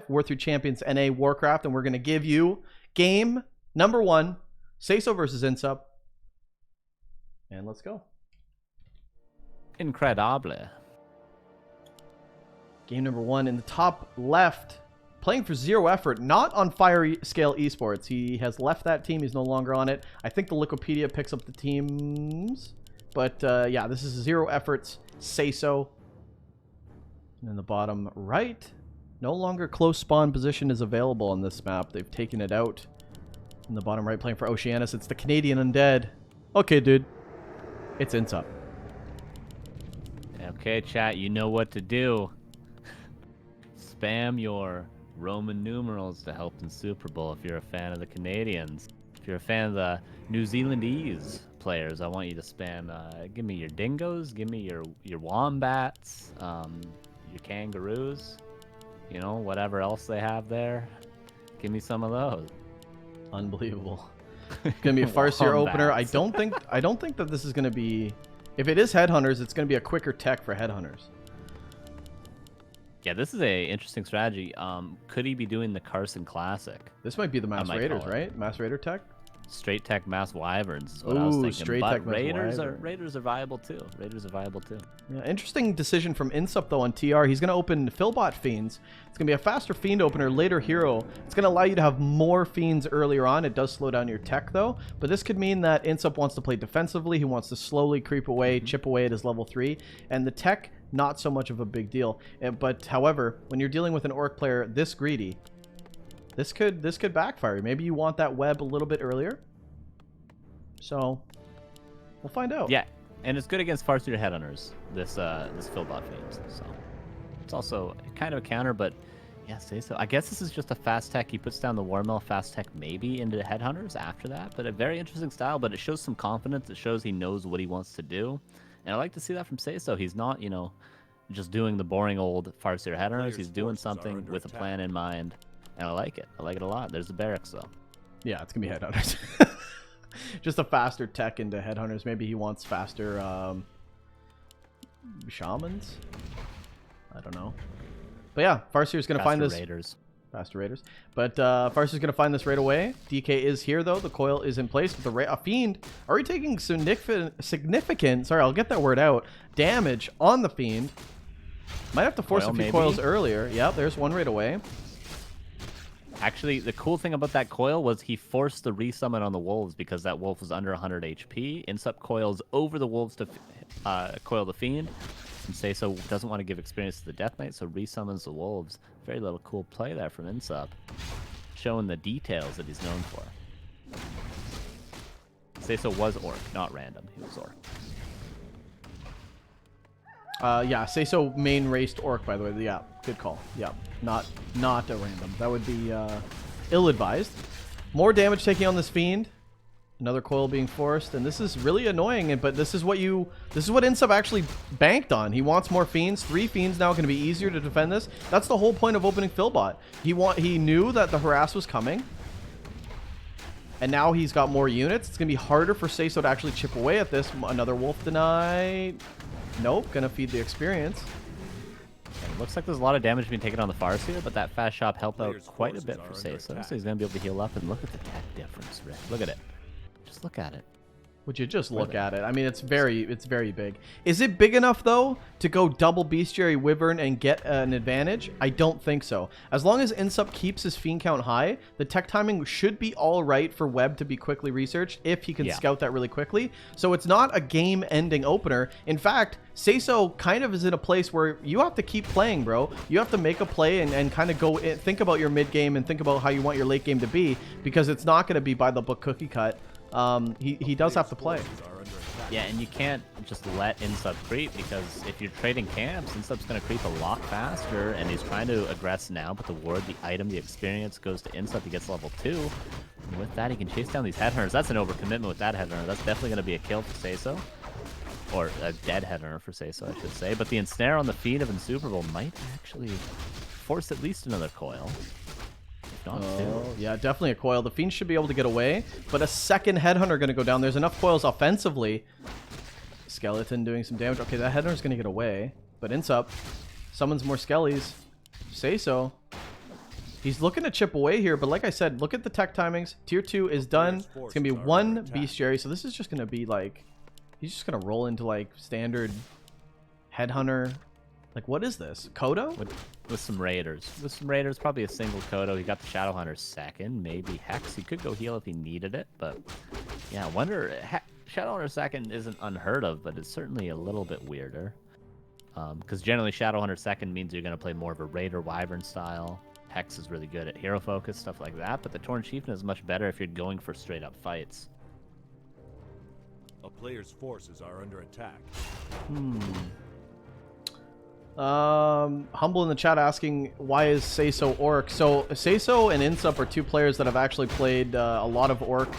War 3 Champions NA Warcraft, and we're going to give you game number 1, SaysO versus iNSUP. And let's go. Incredible. Game number 1 in the top left, playing for Zero Effort, not on Fire Scale Esports. He has left that team. He's no longer on it. I think the Wikipedia picks up the teams. But yeah, this is Zero Effort's SaysO. And in the bottom right, no longer close spawn position is available on this map. They've taken it out. In the bottom right, playing for Oceanus, it's the Canadian Undead. Okay, dude. It's iNSUP. Okay, chat, you know what to do. Spam your Roman numerals to help in Super Bowl if you're a fan of the Canadians. If you're a fan of the New Zealandese players, I want you to spam, give me your dingoes, give me your wombats, your kangaroos, you know, whatever else they have there. Give me some of those. Unbelievable. It's gonna be a Farseer opener. I don't think that this is gonna be, if it is Headhunters, it's gonna be a quicker tech for Headhunters. Yeah, this is a interesting strategy. Could he be doing the Carson Classic? This might be the Mass Raiders, right? Mass Raider tech? Straight tech Mass Wyverns is what I was thinking. Straight but tech Raiders are viable too. Raiders are viable too. Yeah, interesting decision from iNSUP though on TR. He's going to open Philbot Fiends. It's going to be a faster Fiend opener, later hero. It's going to allow you to have more Fiends earlier on. It does slow down your tech though. But this could mean that iNSUP wants to play defensively. He wants to slowly creep away, chip away at his level 3. And the tech, not so much of a big deal. But however, when you're dealing with an Orc player this greedy, this could backfire. Maybe you want that web a little bit earlier. So we'll find out. Yeah, and it's good against Farseer Headhunters, this Philbot Fiends. So it's also kind of a counter, but yeah, SaysO. I guess this is just a fast tech. He puts down the Warmill fast tech maybe into Headhunters after that, but a very interesting style. But it shows some confidence. It shows he knows what he wants to do, and I like to see that from SaysO. He's not, you know, just doing the boring old Farseer Headhunters. He's doing something with a plan in mind, and I like it. I like it a lot. There's the barracks though. Yeah, it's gonna be Headhunters. Just a faster tech into Headhunters. Maybe he wants faster Shamans? I don't know. But yeah, Farseer's going to find this. Faster Raiders. But Farseer's going to find this right away. DK is here, though. The coil is in place. But a Fiend already taking significant, sorry, I'll get that word out, damage on the Fiend. Might have to force a few coils earlier. Yeah, there's one right away. Actually, the cool thing about that coil was he forced the resummon on the wolves because that wolf was under 100 HP. iNSUP coils over the wolves to coil the Fiend. And SaysO doesn't want to give experience to the Death Knight, so resummons the wolves. Very little cool play there from iNSUP. Showing the details that he's known for. SaysO was Orc, not random. He was Orc. Yeah, SaysO main raced Orc, by the way. Yeah, good call. Yeah, not a random. That would be ill-advised. More damage taking on this Fiend. Another coil being forced, and this is really annoying. But this is what iNSUP actually banked on. He wants more Fiends. 3 Fiends now going to be easier to defend this. That's the whole point of opening Philbot. He knew that the harass was coming, and now he's got more units. It's going to be harder for SaysO to actually chip away at this. Another wolf denied. Nope, gonna feed the experience. And it looks like there's a lot of damage being taken on the Farseer, but that fast shop helped out quite a bit for SaysO. So he's gonna be able to heal up, and look at the tech difference, Rick. Look at it. Just look at it. Would you just look at it? I mean, it's very big. Is it big enough though to go double Bestiary Wyvern and get an advantage? I don't think so. As long as iNSUP keeps his Fiend count high, the tech timing should be all right for Webb to be quickly researched if he can scout that really quickly. So it's not a game-ending opener. In fact, SaysO kind of is in a place where you have to keep playing, bro. You have to make a play and kind of go in, think about your mid game and think about how you want your late game to be, because it's not going to be by the book cookie cut. He does have to play. Yeah, and you can't just let iNSUP creep, because if you're trading camps, iNSUP's going to creep a lot faster, and he's trying to aggress now, but the ward, the item, the experience goes to iNSUP. He gets level 2, and with that he can chase down these Headhunters. That's an overcommitment with that Headhunter. That's definitely going to be a kill for SaysO. Or a dead Headhunter for SaysO, I should say. But the ensnare on the feet of iNSUPERABLE might actually force at least another coil. Yeah, definitely a coil. The Fiend should be able to get away, but a second Headhunter going to go down. There's enough coils offensively. Skeleton doing some damage. Okay, that Headhunter's going to get away, but iNSUP summons more Skellies. SaysO He's looking to chip away here, but like I said, look at the tech timings. Tier 2 is done. It's going to be one bestiary, so this is just going to be like... He's just going to roll into like standard headhunter. Like, what is this? Kodo? With some raiders. With some raiders, probably a single Kodo. He got the Shadowhunter second, maybe Hex. He could go heal if he needed it, but yeah, I wonder... Shadowhunter second isn't unheard of, but it's certainly a little bit weirder. Because generally Shadowhunter second means you're going to play more of a Raider Wyvern style. Hex is really good at hero focus, stuff like that, but the Torn Chieftain is much better if you're going for straight up fights. A player's forces are under attack. Humble in the chat asking, why is SaysO Orc? So SaysO and iNSUP are two players that have actually played a lot of Orc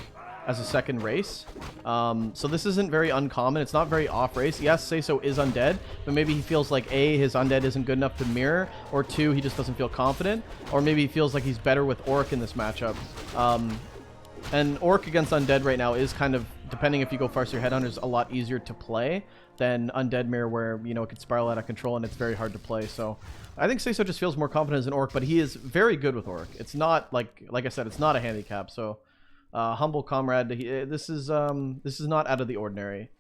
as a second race. So this isn't very uncommon. It's not very off race. Yes, SaysO is undead, but maybe he feels like A, his undead isn't good enough to mirror, or 2, he just doesn't feel confident, or maybe he feels like he's better with Orc in this matchup. And Orc against undead right now is kind of, depending if you go Farseer Headhunters, a lot easier to play than undead mirror, where, you know, it could spiral out of control and it's very hard to play. So I think SaysO just feels more confident as an Orc, but he is very good with Orc. It's not like I said, it's not a handicap. So humble comrade, this is not out of the ordinary.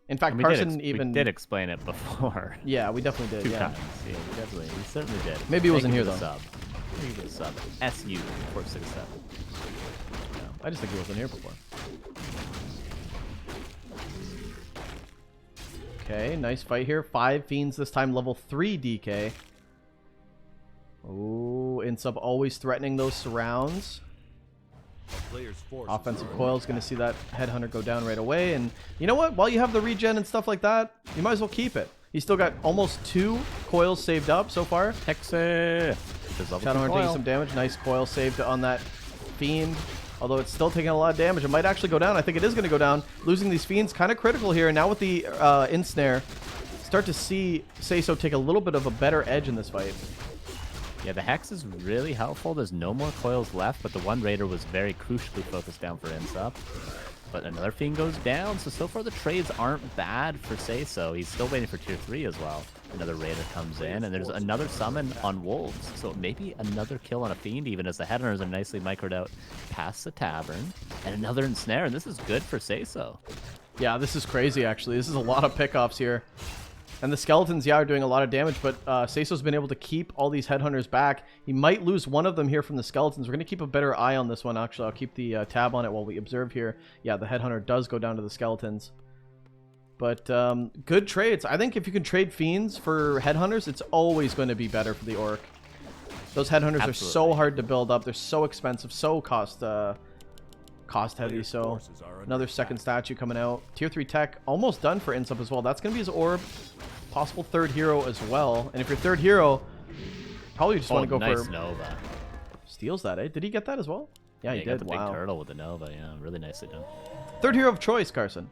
In fact, Carson we did explain it before. Yeah, we definitely did. Two times. Yeah, we certainly did. Maybe he wasn't here though. Sub. Maybe he was sub. SU 467. No, I just think he wasn't here before. Okay, nice fight here. 5 fiends this time, level 3 DK. Oh, iNSUP always threatening those surrounds. Offensive coil is going to see that headhunter go down right away, and you know what? While you have the regen and stuff like that, you might as well keep it. He's still got almost 2 coils saved up so far. Hexe. Shadowhunter taking some damage. Nice coil saved on that fiend. Although it's still taking a lot of damage. It might actually go down. I think it is going to go down. Losing these fiends kind of critical here. And now with the ensnare, start to see SaysO take a little bit of a better edge in this fight. Yeah, the Hex is really helpful. There's no more coils left, but the one Raider was very crucially focused down for iNSUP. But another Fiend goes down, so far the trades aren't bad for SaysO. He's still waiting for tier 3 as well. Another Raider comes in, and there's another summon on Wolves. So maybe another kill on a Fiend, even as the Headhunters are nicely microed out past the Tavern. And another Ensnare, and this is good for SaysO. Yeah, this is crazy, actually. This is a lot of pickoffs here. And the skeletons, yeah, are doing a lot of damage, but SaysO's been able to keep all these headhunters back. He might lose one of them here from the skeletons. We're going to keep a better eye on this one, actually. I'll keep the tab on it while we observe here. Yeah, the headhunter does go down to the skeletons. But good trades. I think if you can trade fiends for headhunters, it's always going to be better for the Orc. Those headhunters are so hard to build up. They're so expensive, so cost heavy. So another second statue coming out. Tier 3 tech almost done for iNSUP as well. That's going to be his orb. Possible third hero as well. And if you're third hero, probably just want to go for Nova. Steals that, eh? Did he get that as well? Yeah, he did. Got the big turtle with the Nova. Yeah, really nicely done. Third hero of choice, Carson.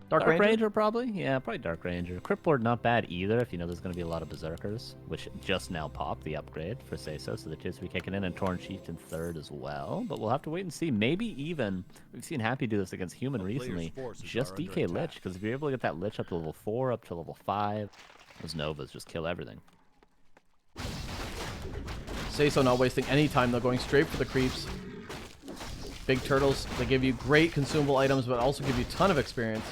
Dark Ranger? Probably. Yeah, probably Dark Ranger. Cryptboard not bad either if you know there's going to be a lot of Berserkers, which just now popped the upgrade for SaysO, so the tier 3 kicking in, and Torn Chieftain third as well. But we'll have to wait and see. Maybe even, we've seen Happy do this against Human recently, just DK Lich, because if you're able to get that Lich up to level 4, up to level 5, those Novas just kill everything. SaysO not wasting any time, though, going straight for the creeps. Big turtles, they give you great consumable items, but also give you a ton of experience.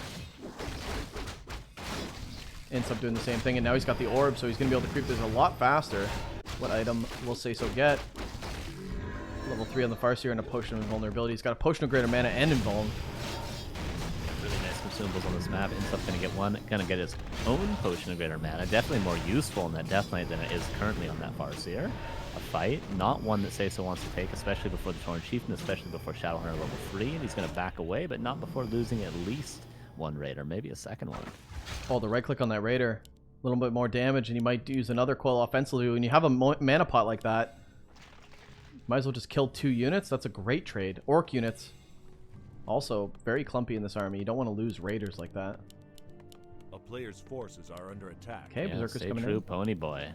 Ends up doing the same thing, and now he's got the orb, so he's going to be able to creep this a lot faster. What item will SaysO get? Level 3 on the Farseer and a Potion of Invulnerability. He's got a Potion of Greater Mana and Invuln. Really nice consumables on this map. iNSUP's going to get his own Potion of Greater Mana. Definitely more useful in that Death Knight than it is currently on that Farseer. A fight, not one that SaysO wants to take, especially before the Torn Chieftain, especially before Shadowhunter level 3, and he's going to back away, but not before losing at least one Raider, maybe a second one. Oh, the right click on that Raider. A little bit more damage, and he might use another coil offensively. When you have a mana pot like that, might as well just kill 2 units. That's a great trade. Orc units. Also, very clumpy in this army. You don't want to lose Raiders like that. A player's forces are under attack. Okay, yeah, Berserker's coming true, in. Pony Boy.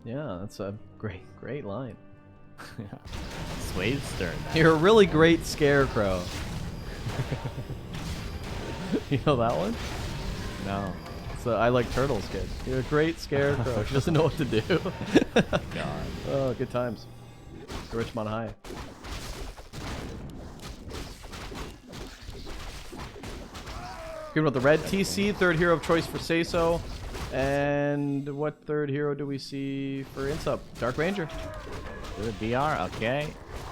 Yeah, that's a great line. Sway's stern. You're a really great scarecrow. You know that one? No. It's I like turtles, kid. You're a great scarecrow. She doesn't know what to do. God. Oh, good times. The Richmond High. Good about the red TC, third hero of choice for SaysO. And what third hero do we see for INSUP? Dark Ranger. Good BR, okay.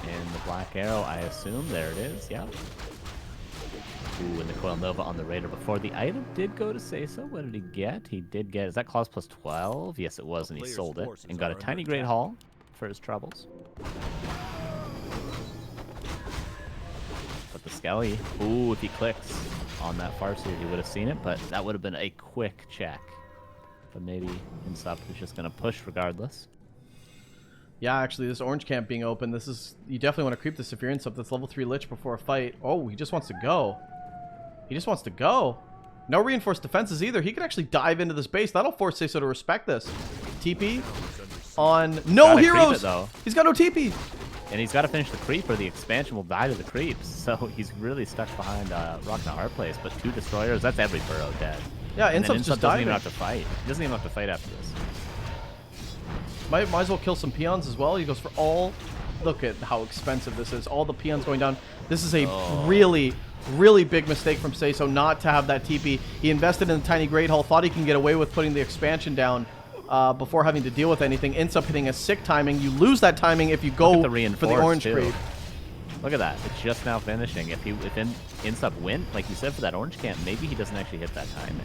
And the Black Arrow, I assume. There it is, yeah. Ooh, and the Coil Nova on the Raider before the item did go to SaysO. What did he get? He did get, is that Claws plus 12? Yes, it was, and he sold it. And got a tiny Great Haul for his troubles. But the Skelly, ooh, if he clicks on that Farseer, he would have seen it, but that would have been a quick check. But maybe INSUP is just going to push regardless. Yeah, actually, this orange camp being open, this is... You definitely want to creep this if you're INSUP. That's level 3 Lich before a fight. Oh, he just wants to go. He just wants to go. No reinforced defenses either. He could actually dive into this base. That'll force SaysO to respect this. TP on... No heroes! Though. He's got no TP! And he's got to finish the creep or the expansion will die to the creeps. So he's really stuck behind Rock and a Hard Place. But 2 destroyers, that's every burrow dead. Yeah, and INSUP's just doesn't diving. even have to fight. He doesn't even have to fight after this. Might as well kill some peons as well. He goes for all... Look at how expensive this is. All the peons going down. This is a really, really big mistake from SaysO not to have that TP. He invested in the tiny Great Hall, thought he can get away with putting the expansion down before having to deal with anything. Ends up hitting a sick timing. You lose that timing if you go for the orange creep. Look at that. It's just now finishing. If INSUP win, like you said, for that orange camp, maybe he doesn't actually hit that timing.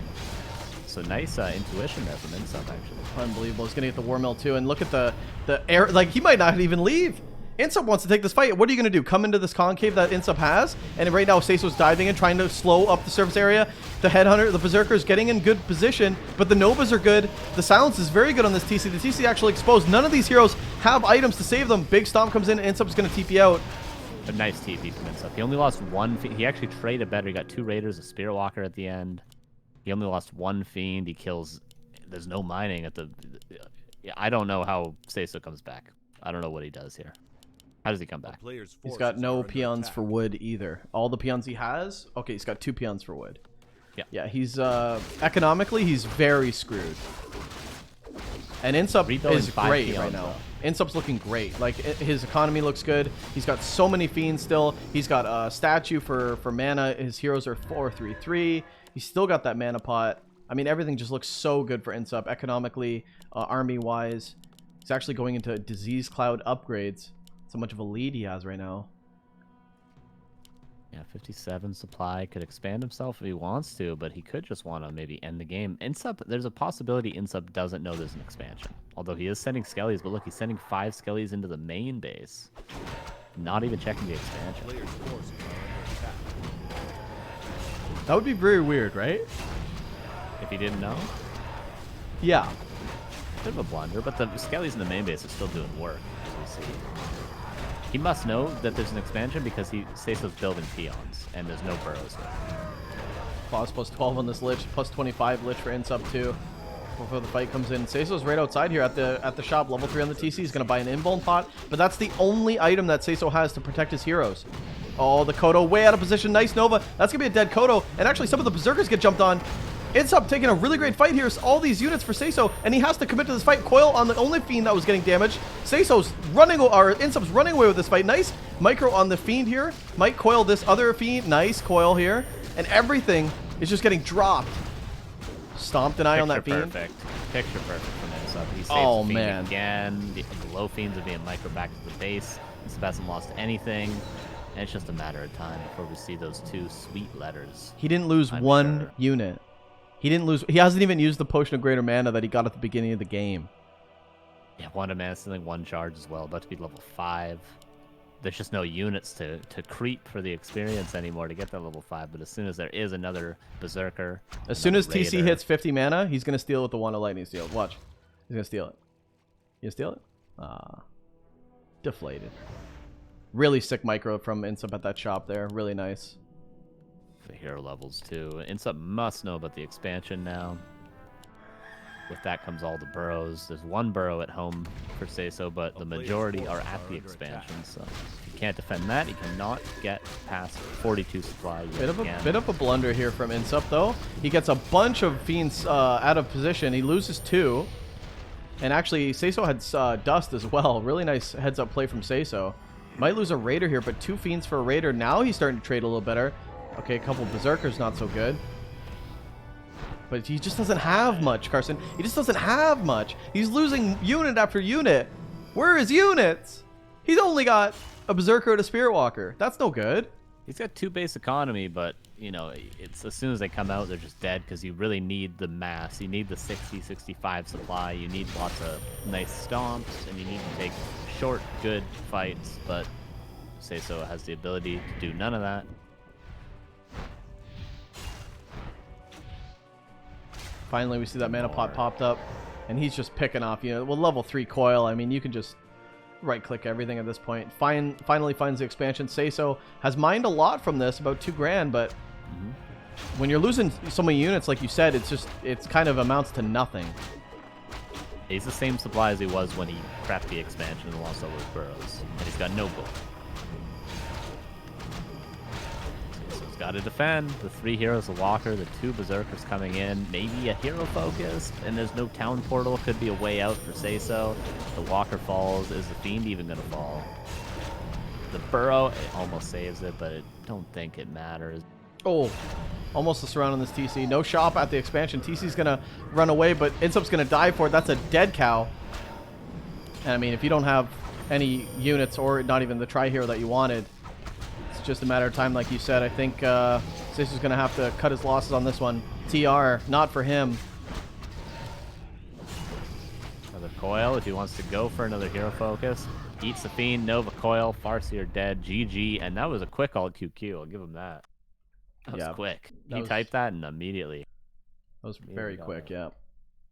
So nice intuition there from INSUP, actually. Unbelievable. He's going to get the War Mill, too. And look at the air. Like, he might not even leave. INSUP wants to take this fight. What are you going to do? Come into this concave that INSUP has? And right now, SaysO's diving in, trying to slow up the surface area. The Headhunter, the Berserker is getting in good position, but the Novas are good. The silence is very good on this TC. The TC actually exposed. None of these heroes have items to save them. Big Stomp comes in, and INSUP is going to TP out. A nice TP from INSUP. He only lost 1. He actually traded better. He got 2 Raiders, a Spirit Walker at the end. He only lost 1 Fiend. He kills... There's no mining at the... I don't know how SaysO comes back. I don't know what he does here. How does he come back? He's got no peons for wood either. All the peons he has... Okay, he's got 2 peons for wood. Yeah. Yeah, he's... economically, he's very screwed. And INSUP is great right now. INSUP's looking great. Like, his economy looks good. He's got so many fiends still. He's got a statue for mana. His heroes are 4/3/3. He's still got that mana pot. I mean, everything just looks so good for INSUP economically, army-wise. He's actually going into disease cloud upgrades. So much of a lead he has right now. Yeah, 57 supply. Could expand himself if he wants to, but he could just want to maybe end the game. INSUP, there's a possibility INSUP doesn't know there's an expansion. Although he is sending skellies, but look, he's sending 5 skellies into the main base. Not even checking the expansion. That would be very weird, right? If he didn't know? Yeah. Bit of a blunder, but the skellies in the main base are still doing work, as we see. He must know that there's an expansion because SaysO's building peons, and there's no burrows there. Claws plus 12 on this Lich, plus 25 Lich for INSUP too. Before the fight comes in, SaysO's right outside here at the shop, level 3 on the TC. He's gonna buy an invuln pot, but that's the only item that SaysO has to protect his heroes. Oh, the Kodo way out of position. Nice Nova. That's gonna be a dead Kodo, and actually some of the Berserkers get jumped on. INSUP taking a really great fight here. All these units for SaysO, and he has to commit to this fight. Coil on the only Fiend that was getting damaged. SaysO's running, or INSUP's running away with this fight. Nice micro on the Fiend here. Might coil this other Fiend. Nice coil here. And everything is just getting dropped. Stomp deny on that Fiend. Perfect. Picture perfect from INSUP. He saves Oh, the Fiend man. again. The low Fiends are being micro back to the base. INSUP hasn't lost anything. And it's just a matter of time before we see those 2 sweet letters. He didn't lose one unit. He didn't lose. He hasn't even used the Potion of Greater Mana that he got at the beginning of the game. Yeah, 1 mana stealing, 1 charge as well. About to be level 5. There's just no units to creep for the experience anymore to get that level 5. But as soon as there is another Berserker, as soon as Raider, TC hits 50 mana, he's gonna steal with the Wand of Lightning Steel. Watch. He's gonna steal it. You gonna steal it? Ah, deflated. Really sick micro from INSUP at that shop there. Really nice. the hero levels too. INSUP must know about the expansion now. with that comes all the burrows. There's one burrow at home for SaysO, but the majority are at the expansion. So if you can't defend that, you cannot get past 42 supply. Bit of a blunder here from iNSUP though. He gets a bunch of fiends out of position. He loses 2. And actually, SaysO had Dust as well. Really nice heads-up play from SaysO. Might lose a Raider here, but 2 fiends for a Raider. Now he's starting to trade a little better. Okay, a couple Berserkers, not so good. But he just doesn't have much, Carson. He just doesn't have much. He's losing unit after unit. Where are his units? He's only got a Berserker and a Spirit Walker. That's no good. He's got 2 base economy, but, you know, it's as soon as they come out, they're just dead because you really need the mass. You need the 60, 65 supply. You need lots of nice stomps, and you need to take short, good fights. But SaysO has the ability to do none of that. Finally, we see that mana pot popped up, and he's just picking off, you know, well, level 3 coil. I mean, you can just right-click everything at this point. Finally finds the expansion. SaysO has mined a lot from this, about 2 grand, but when you're losing so many units, like you said, it's kind of amounts to nothing. He's the same supply as he was when he crapped the expansion and lost all those burrows, and he's got no book. Got to defend. The 3 heroes, the Walker, the 2 Berserkers coming in, maybe a hero focus, and there's no town portal. Could be a way out for SaysO. The Walker falls. Is the Fiend even going to fall? The Burrow, it almost saves it, but I don't think it matters. Oh, almost a surround on this TC. No shop at the expansion. TC's going to run away, but iNSUP's going to die for it. That's a dead cow. And I mean, if you don't have any units or not even the tri-hero that you wanted, just a matter of time, like you said. I think SaysO's going to have to cut his losses on this one. TR, not for him. Another coil if he wants to go for another hero focus. Eats the Fiend, Nova coil, Farseer dead, GG, and that was a quick alt QQ. I'll give him that. That was quick. He typed that and immediately. That was very quick, yeah.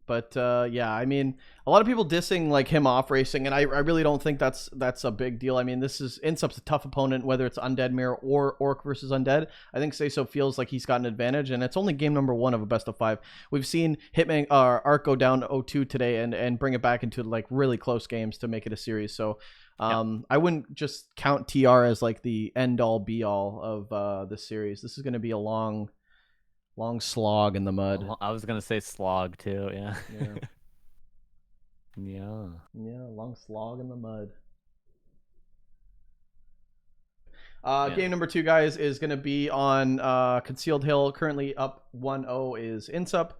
But yeah, I mean, a lot of people dissing like him off racing, and I really don't think that's a big deal. I mean, this is iNSUP's a tough opponent, whether it's Undead Mirror or Orc versus Undead. I think SaysO feels like he's got an advantage, and it's only game number 1 of a best of 5. We've seen Hitman Arc go down 0-2 today and bring it back into like really close games to make it a series. So I wouldn't just count TR as like the end all be all of this series. This is going to be a long slog in the mud. I was gonna say slog too. Yeah. Yeah, long slog in the mud. Game number 2, guys, is going to be on Concealed Hill. Currently up 1-0 is iNSUP.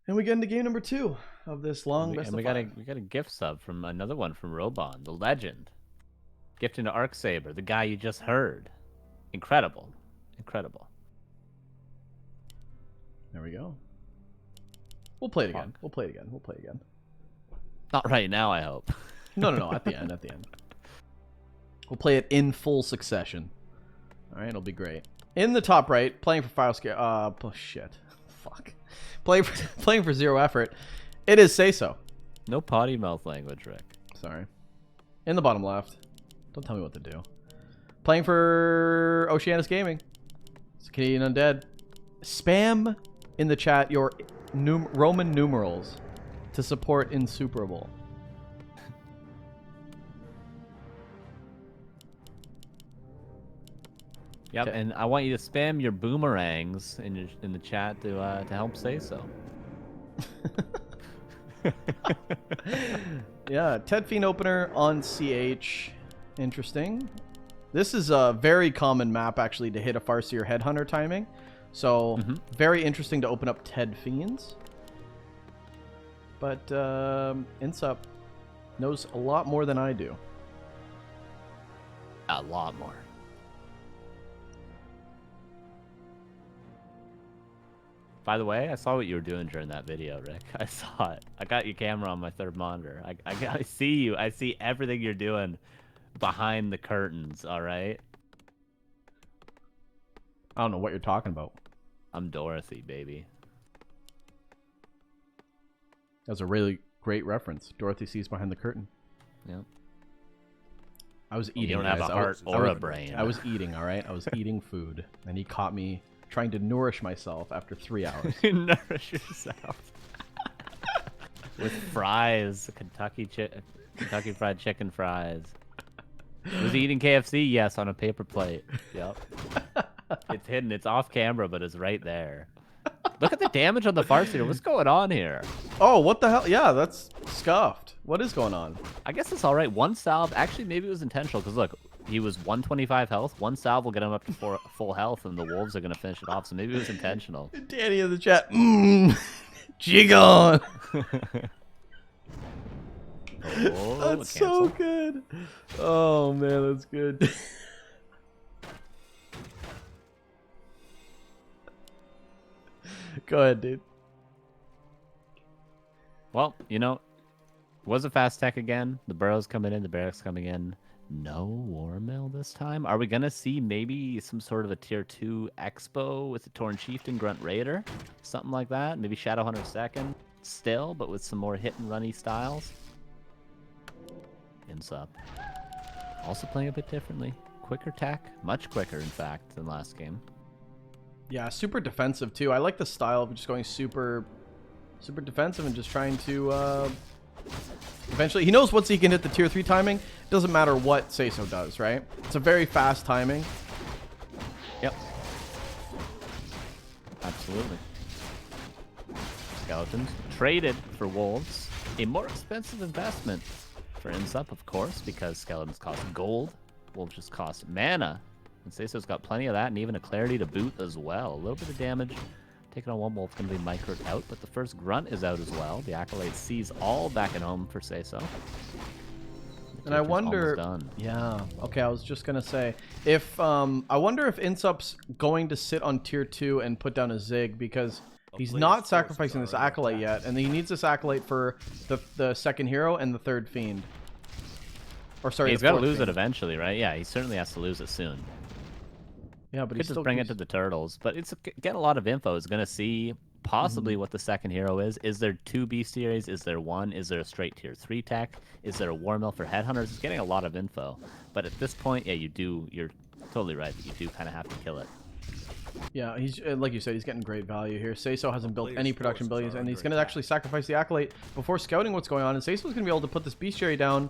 And we get into game number 2 of this long best of 5. We got a gift sub from another one from Robon, the legend. Gifting to Arcsaber, the guy you just heard. Incredible. There we go. We'll play it again. We'll play it again. Not right now, I hope. No. At the end. We'll play it in full succession. All right, it'll be great. In the top right, playing for file scale. Oh shit. Fuck. Playing for 0 effort. It is SaysO. No potty mouth language, Rick. Sorry. In the bottom left. Don't tell me what to do. Playing for Oceanus Gaming. It's Canadian Undead. Spam in the chat your Roman numerals to support iNSUPERABLE. Yep, and I want you to spam your boomerangs in the chat to help SaysO. Yeah, Ted Fiend opener on CH. Interesting. This is a very common map actually to hit a Farseer Headhunter timing. So, very interesting to open up Ted Fiends. But iNSUP knows a lot more than I do. A lot more. By the way, I saw what you were doing during that video, Rick. I saw it. I got your camera on my 3rd monitor. I see you. I see everything you're doing behind the curtains, all right? I don't know what you're talking about. I'm Dorothy, baby. That's a really great reference. Dorothy sees behind the curtain. Yep. I was eating. You don't have a heart or a brain. I was eating, all right? I was eating food, and he caught me trying to nourish myself after 3 hours. Nourish yourself. with fries, Kentucky Fried Chicken fries. Was he eating KFC? Yes, on a paper plate. Yep. It's hidden. It's off camera, but it's right there. Look at the damage on the Farseer. What's going on here? Oh, what the hell? Yeah, that's scuffed. What is going on? I guess it's all right. One salve. Actually, maybe it was intentional because look, he was 125 health. One salve will get him up to full health, and the wolves are gonna finish it off. So maybe it was intentional. Danny in the chat. Jig on. Oh, That's so good. Oh man, that's good. Go ahead, dude. Well, you know, was a fast tech again. The burrows coming in, the barracks coming in. No war mill this time. Are we gonna see maybe some sort of a tier 2 expo with the Torn Chieftain Grunt Raider, something like that? Maybe Shadowhunter second still, but with some more hit and runny styles. iNSUP. Also playing a bit differently. Quicker tech, much quicker in fact than last game. Yeah, super defensive too. I like the style of just going super defensive and just trying to eventually he knows once he can hit the tier 3 timing, it doesn't matter what SaysO does, right? It's a very fast timing. Yep. Absolutely. Skeletons traded for wolves. A more expensive investment for iNSUP, of course, because skeletons cost gold. Wolves just cost mana. And SaysO's got plenty of that and even a clarity to boot as well. A little bit of damage. Taking on one wolf going to be microed out, but the first grunt is out as well. The Acolyte sees all back at home for SaysO. And I wonder, yeah, okay, I was just gonna say, if I wonder if iNSUP's going to sit on tier 2 and put down a Zig, because he's not sacrificing this Acolyte yet, and he needs this Acolyte for the second hero and the third fiend. Or sorry, he's got to lose it eventually, right? Yeah, he certainly has to lose it soon. Yeah, but he could just bring it to the turtles. But it's get a lot of info. It's gonna see possibly what the second hero is. Is there 2 bestiaries? Is there 1? Is there a straight tier 3 tech? Is there a war mill for headhunters? It's getting a lot of info. But at this point, yeah, you're totally right that you do kind of have to kill it. Yeah, he's like you said, he's getting great value here. SaysO hasn't built any production buildings, and he's going to actually sacrifice the Acolyte before scouting what's going on. And SaysO's going to be able to put this bestiary down,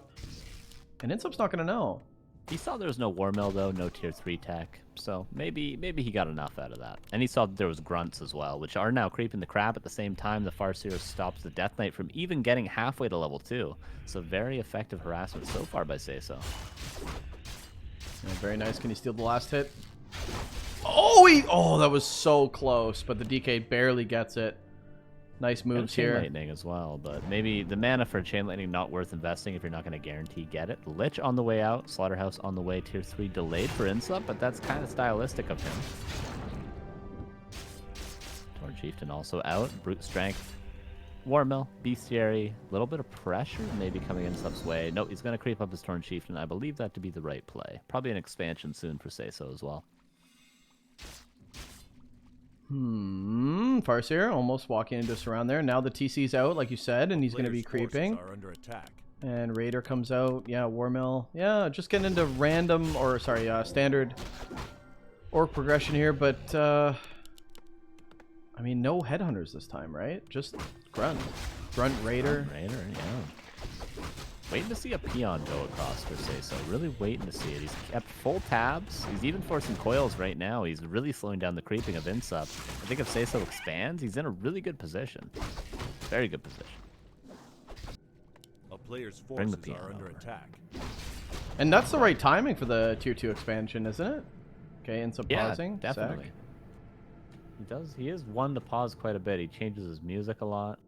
and iNSUP's not going to know. He saw there was no war mill though, no tier 3 tech, so maybe he got enough out of that. And he saw that there was grunts as well, which are now creeping the crab at the same time. The Farseer stops the Death Knight from even getting halfway to level 2. So very effective harassment so far by SaysO. Yeah, very nice. Can he steal the last hit? Oh, that was so close, but the DK barely gets it. Nice moves Chain here. Lightning as well, but maybe the mana for Chain Lightning not worth investing if you're not going to guarantee get it. Lich on the way out, Slaughterhouse on the way, tier 3 delayed for iNSUP, but that's kind of stylistic of him. Torn Chieftain also out, Brute Strength, War Mill, Bestiary, a little bit of pressure maybe coming iNSUP's way. No, he's going to creep up his Torn Chieftain. I believe that to be the right play. Probably an expansion soon for SaysO as well. Farseer almost walking into surround there. Now the TC's out, like you said, and he's going to be creeping. Are under attack. And Raider comes out. Yeah, War Mill. Yeah, just getting into random, or sorry, standard orc progression here, but I mean, no headhunters this time, right? Just Grunt. Grunt Raider. Raider, yeah. Waiting to see a peon go across for SaysO. Really waiting to see it. He's kept full tabs. He's even forcing coils right now. He's really slowing down the creeping of iNSUP. I think if SaysO expands, he's in a really good position. Very good position. A player's forces are under attack. And that's the right timing for the tier 2 expansion, isn't it? Okay, iNSUP pausing. Definitely. Sec. He does. He is one to pause quite a bit. He changes his music a lot.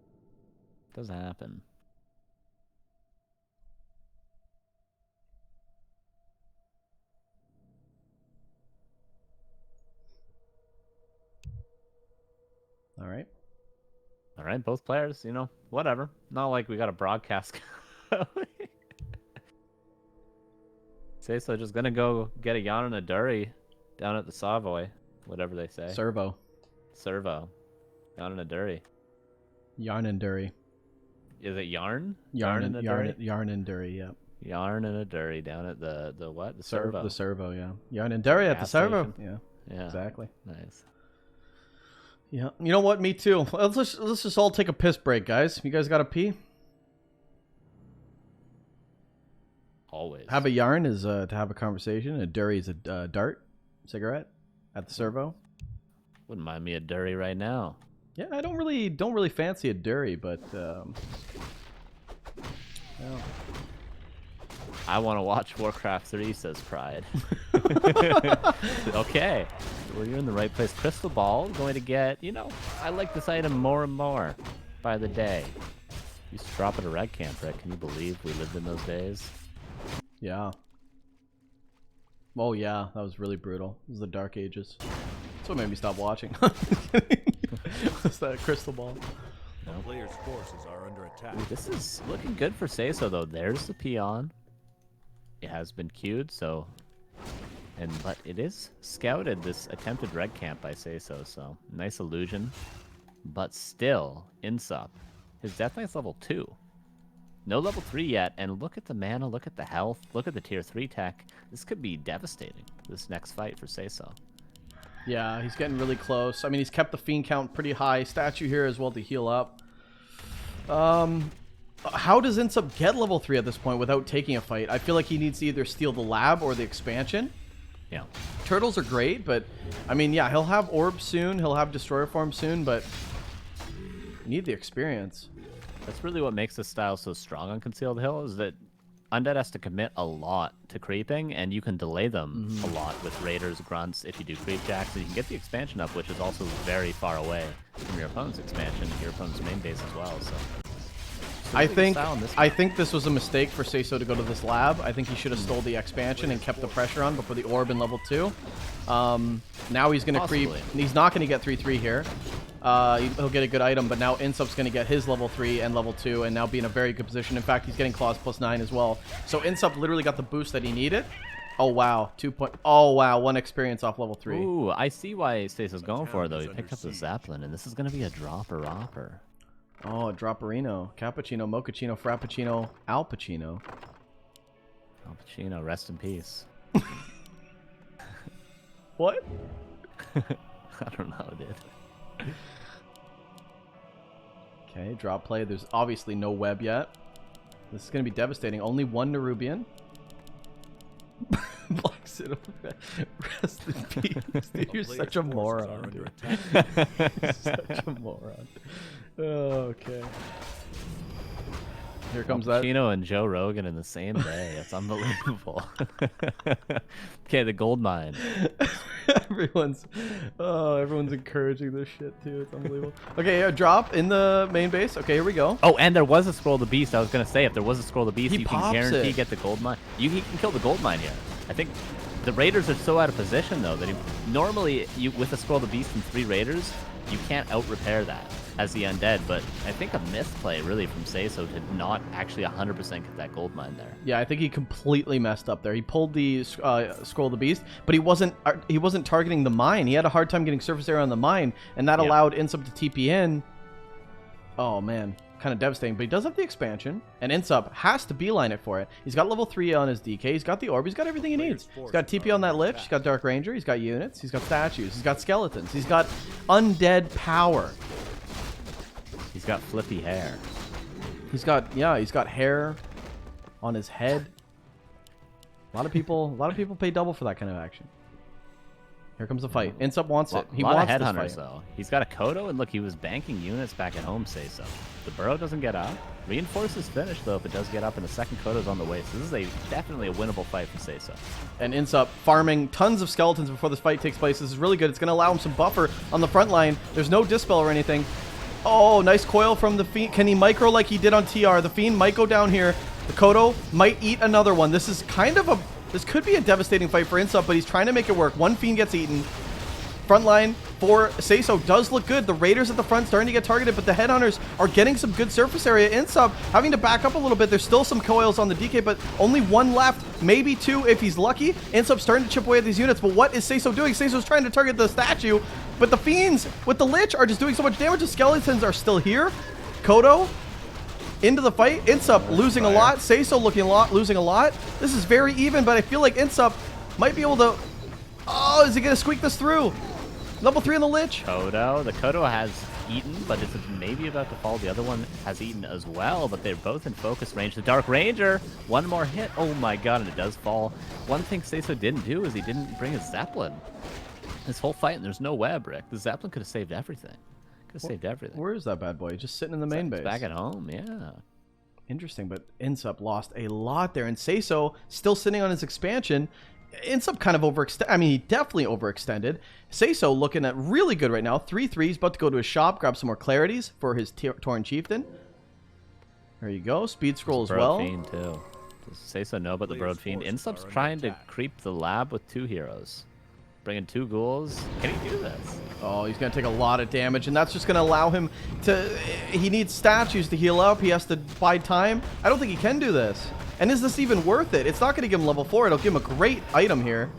It does happen. All right, both players, you know, whatever. Not like we got a broadcast. SaysO just gonna go get a Yarn and a Dury down at the Savoy, whatever they say. Servo. Yarn and a Dury. Yarn and Dury. Is it Yarn? Yarn and Dury, yeah. Yarn and a Dury down at the what? The Servo. The Servo, yeah. Yarn and Dury at the Servo. Yeah. Yeah. Exactly. Nice. Yeah. You know what? Me too. Let's just all take a piss break, guys. You guys got to pee? Always. Have a yarn is to have a conversation. A durry is a dart cigarette at the servo. Wouldn't mind me a durry right now. Yeah, I don't really fancy a durry, but well. I want to watch Warcraft 3, says Pride. Okay, well, you're in the right place. Crystal Ball, going to get, you know, I like this item more and more by the day. Used to drop at a red camp, right? Can you believe we lived in those days? Yeah. Oh yeah, that was really brutal. It was the Dark Ages. That's what made me stop watching. What's that crystal ball? A player's forces are under attack. Ooh, this is looking good for SaysO, though. There's the peon. It has been queued, so... But it is scouted, this attempted red camp by SaysO, so nice illusion. But still, INSUP. His Death Knight's level 2. No level 3 yet, and look at the mana, look at the health, look at the tier 3 tech. This could be devastating, this next fight for SaysO. Yeah, he's getting really close. I mean, he's kept the Fiend count pretty high. Statue here as well to heal up. How does INSUP get level 3 at this point without taking a fight? I feel like he needs to either steal the lab or the expansion. Yeah. Turtles are great, but I mean, yeah, he'll have Orb soon. He'll have Destroyer form soon, but you need the experience. That's really what makes this style so strong on Concealed Hill, is that Undead has to commit a lot to creeping, and you can delay them a lot with Raiders, Grunts, if you do Creep Jacks, and you can get the expansion up, which is also very far away from your opponent's expansion, your opponent's main base as well, so... I think this was a mistake for SaysO to go to this lab. I think he should have stole the expansion and kept the pressure on before the orb in level 2. Now he's going to creep. He's not going to get 3/3 here. He'll get a good item, but now INSUP's going to get his level 3 and level 2 and now be in a very good position. In fact, he's getting claws +9 as well. So INSUP literally got the boost that he needed. Oh, wow. 2 point. Oh, wow. 1 experience off level 3. Ooh, I see why SaysO's going for it, though. He picked up the Zeppelin, and this is going to be a dropper-opper. Oh, Dropperino, Cappuccino, Mochaccino, Frappuccino, Al Pacino. Al Pacino, rest in peace. What? I don't know, dude. Okay, drop play. There's obviously no web yet. This is going to be devastating. Only 1 Nerubian. Black Citadel. Rest in peace. Dude, you're such a moron, dude. You're such a moron. Oh, okay. Here comes that. Pacino and Joe Rogan in the same day. It's unbelievable. Okay, the gold mine. everyone's encouraging this shit too. It's unbelievable. Okay, yeah, drop in the main base. Okay, here we go. Oh, and there was a scroll of the beast. I was gonna say, if there was a scroll of the beast, He you can pops guarantee it. get the gold mine. He can kill the gold mine here. I think the raiders are so out of position though that normally with a scroll of the beast and 3 raiders, you can't out repair that as the undead. But I think a misplay really from SaysO to not actually 100% get that gold mine there. Yeah, I think he completely messed up there. He pulled the scroll of the beast, but he wasn't targeting the mine. He had a hard time getting surface area on the mine, and that allowed INSUP to TP in. Oh man, kind of devastating. But he does have the expansion, and INSUP has to beeline it for it. He's got level 3 on his DK. He's got the orb. He's got everything he needs. He's got TP on that Lich. He's got Dark Ranger. He's got units. He's got statues. He's got skeletons. He's got undead power. He's got flippy hair. He's got hair on his head. A lot of people pay double for that kind of action. Here comes the fight. INSUP wants it. He wants of this headhunters fight. though. He's got a Kodo, and look, he was banking units back at home. SaysO. The burrow doesn't get up. Reinforce is finished though if it does get up, and the second Kodo's on the way. So this is definitely a winnable fight for SaysO. And INSUP farming tons of skeletons before this fight takes place. This is really good. It's going to allow him some buffer on the front line. There's no dispel or anything. Oh, nice coil from the Fiend. Can he micro like he did on TR? The Fiend might go down here. The Kodo might eat another one. This is this could be a devastating fight for INSUP, but he's trying to make it work. 1 Fiend gets eaten. Front line for SaysO does look good. The Raiders at the front starting to get targeted, but the Headhunters are getting some good surface area. INSUP having to back up a little bit. There's still some coils on the DK, but only 1 left, maybe 2 if he's lucky. INSUP starting to chip away at these units, but what is SaysO doing? SaysO's trying to target the statue, but the Fiends with the Lich are just doing so much damage. The Skeletons are still here. Kodo into the fight. INSUP losing a lot. SaysO losing a lot. This is very even, but I feel like INSUP might be able to... Oh, is he going to squeak this through? Level 3 on the Lich. Kodo. The Kodo has eaten, but it's maybe about to fall. The other one has eaten as well, but they're both in focus range. The Dark Ranger, one more hit. Oh my god, and it does fall. One thing SaysO didn't do is he didn't bring his Zeppelin. This whole fight, and there's no web, Rick. The Zeppelin could have saved everything. Could have saved everything. Where is that bad boy? Just sitting in the main base. Back at home, yeah. Interesting, but iNSUP lost a lot there, and SaysO still sitting on his expansion. iNSUP kind of overextended. I mean, he definitely overextended. SaysO looking at really good right now. 3-3s, about to go to his shop, grab some more clarities for his Tauren Chieftain. There you go. Speed scroll as well. Fiend too. Does SaysO know about the Brood Fiend? iNSUP's trying to creep the lab with 2 heroes. Bringing 2 ghouls. Can he do this? Oh, he's going to take a lot of damage, and that's just going to allow him to... He needs statues to heal up. He has to buy time. I don't think he can do this. And is this even worth it? It's not going to give him level 4. It'll give him a great item here.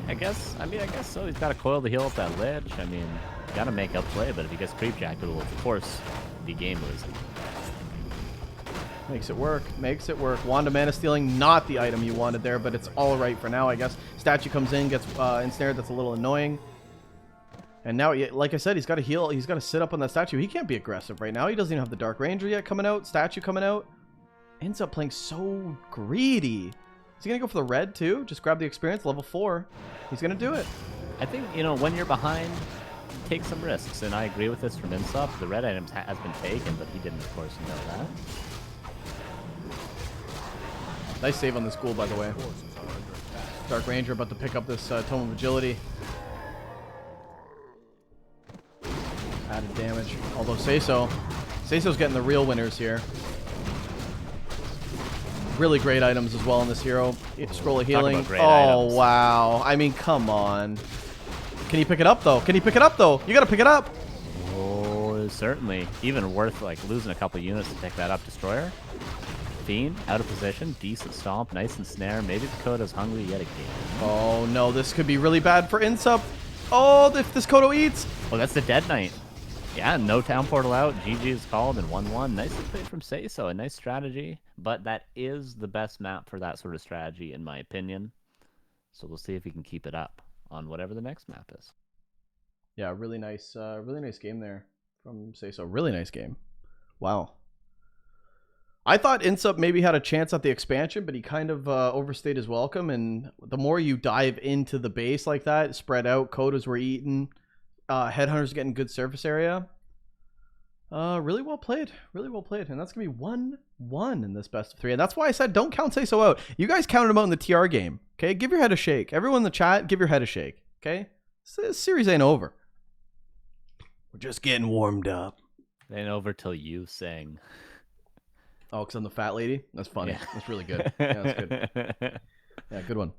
I guess so. He's got a coil to heal up that ledge. I mean, you got to make up play, but if he gets creep jacked, it will, of course, be game losing. Makes it work. Makes it work. Wand of Mana Stealing, not the item you wanted there, but it's all right for now, I guess. Statue comes in, gets ensnared. That's a little annoying. And now, like I said, he's got to heal. He's got to sit up on that statue. He can't be aggressive right now. He doesn't even have the Dark Ranger yet coming out. Statue coming out. Ends up playing so greedy. Is he going to go for the red, too? Just grab the experience, level 4. He's going to do it. I think, you know, when you're behind, take some risks. And I agree with this from iNSUP. The red items has been taken, but he didn't, of course, know that. Nice save on this ghoul, by the way. Dark Ranger about to pick up this Tome of Agility. Added damage. Although SaysO's getting the real winners here. Really great items as well in this hero. Scroll of Healing. Items. Wow. I mean, come on. Can he pick it up, though? Can he pick it up, though? You got to pick it up. Oh, certainly. Even worth, like, losing a couple units to pick that up. Destroyer. Fiend, out of position, decent stomp, nice and snare. Maybe Kodo's hungry yet again. Oh no, this could be really bad for iNSUP. Oh, if this Kodo eats. Oh, that's the Dead Knight. Yeah, no town portal out. GG is called and 1-1. Nicely played from SaysO. A nice strategy, but that is the best map for that sort of strategy, in my opinion. So we'll see if he can keep it up on whatever the next map is. Yeah, really nice game there from SaysO. Really nice game. Wow. I thought iNSUP maybe had a chance at the expansion, but he kind of overstayed his welcome. And the more you dive into the base like that, spread out, Kodas were eaten, Headhunters getting good surface area. Really well played. Really well played. And that's going to be 1-1 in this best of 3. And that's why I said don't count SaysO out. You guys counted him out in the TR game. Okay? Give your head a shake. Everyone in the chat, give your head a shake. Okay? This series ain't over. We're just getting warmed up. It ain't over till you sing. Oh, because I'm the fat lady? That's funny. Yeah. That's really good. Yeah, that's good. Yeah, good one.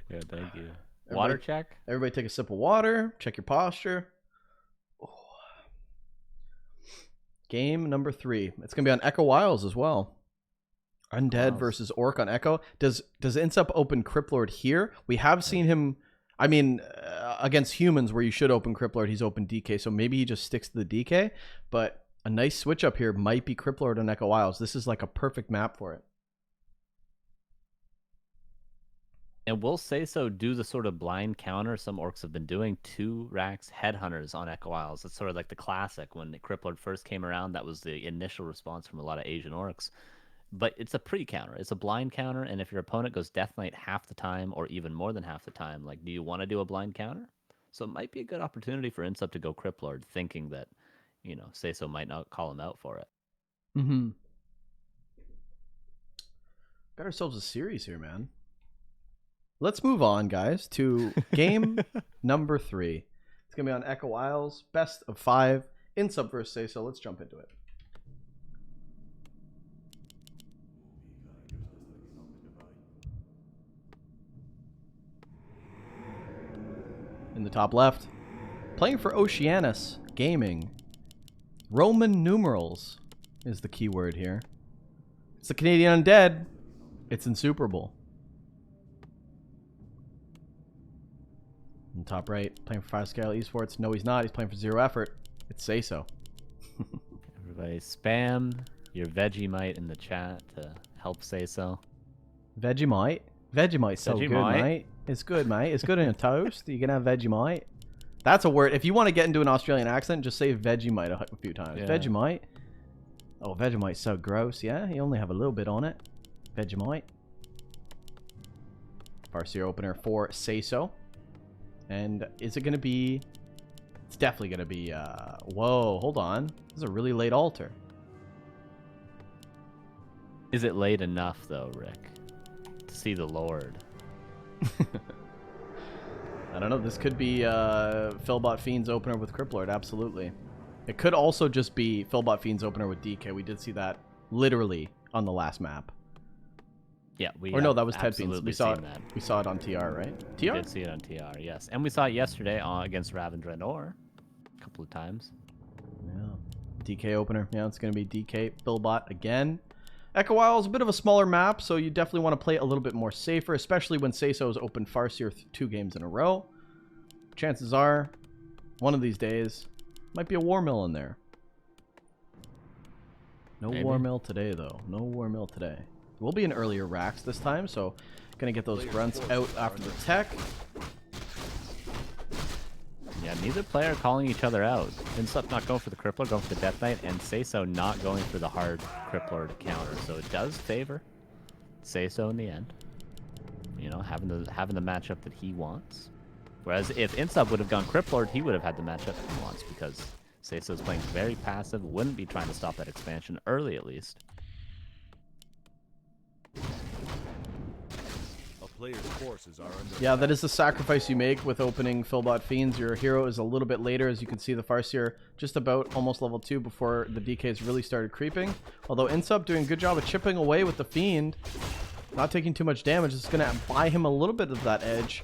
Yeah, thank you. Water check? Everybody take a sip of water. Check your posture. Oh. Game number 3. It's going to be on Echo Wilds as well. Undead versus Orc on Echo. Does iNSUP open Cryptlord here? We have seen him, I mean, against humans where you should open Cryptlord, he's open DK. So maybe he just sticks to the DK. But a nice switch up here might be Cryptlord on Echo Wilds. This is like a perfect map for it. And will SaysO do the sort of blind counter some orcs have been doing? 2 racks Headhunters on Echo Wilds. That's sort of like the classic. When the Cryptlord first came around, that was the initial response from a lot of Asian orcs. But it's a pre-counter. It's a blind counter, and if your opponent goes Death Knight half the time or even more than half the time, like, do you want to do a blind counter? So it might be a good opportunity for iNSUP to go Cryptlord, thinking that, you know, SaysO might not call him out for it. Mm-hmm. Got ourselves a series here, man. Let's move on, guys, to game number 3. It's going to be on Echo Isles, best of 5, iNSUP versus SaysO. Let's jump into it. In the top left, playing for Oceanus Gaming. Roman numerals is the keyword here. It's the Canadian Undead. It's iNSUPERABLE. In the top right, playing for 5 Scale Esports. No, he's not. He's playing for Zero Effort. It's SaysO. Everybody spam your Vegemite in the chat to help SaysO. Vegemite? Vegemite's so good, mate. It's good, mate. It's good in a toast. You can have Vegemite. That's a word. If you want to get into an Australian accent, just say Vegemite a few times. Yeah. Vegemite. Oh, Vegemite's so gross. Yeah, you only have a little bit on it. Vegemite. Farseer opener for SaysO. And is it going to be... It's definitely going to be... Whoa, hold on. This is a really late altar. Is it late enough, though, Rick, to see the Lord? I don't know. This could be Philbot Fiend's opener with Criplord. Absolutely. It could also just be Philbot Fiend's opener with DK. We did see that literally on the last map. Yeah, we Or no, that was Ted Fiends. absolutely We saw seen it. that. We saw it on TR, right? We TR? did see it on TR, yes. And we saw it yesterday against Ravendra Nor a couple of times. Yeah. DK opener. Yeah, it's going to be DK Philbot again. Echo Isle is a bit of a smaller map, so you definitely want to play a little bit more safer, especially when SaysO has opened Farseer 2 games in a row. Chances are, one of these days, might be a War Mill in there. No Maybe. War Mill today, though. No War Mill today. We'll be in earlier racks this time, so gonna get those grunts out after the tech. Yeah, neither player calling each other out. iNSUP not going for the Crippler, going for the Death Knight, and SaysO not going for the hard Crippler counter. So it does favor SaysO in the end. You know, having the matchup that he wants. Whereas if iNSUP would have gone Crippler, he would have had the matchup he wants because SaysO is playing very passive, wouldn't be trying to stop that expansion early at least. Players' forces are under Yeah, that is the sacrifice you make with opening Philbot Fiends. Your hero is a little bit later, as you can see the Farseer just about almost level 2 before the DKs really started creeping. Although iNSUP doing a good job of chipping away with the Fiend, not taking too much damage. It's going to buy him a little bit of that edge.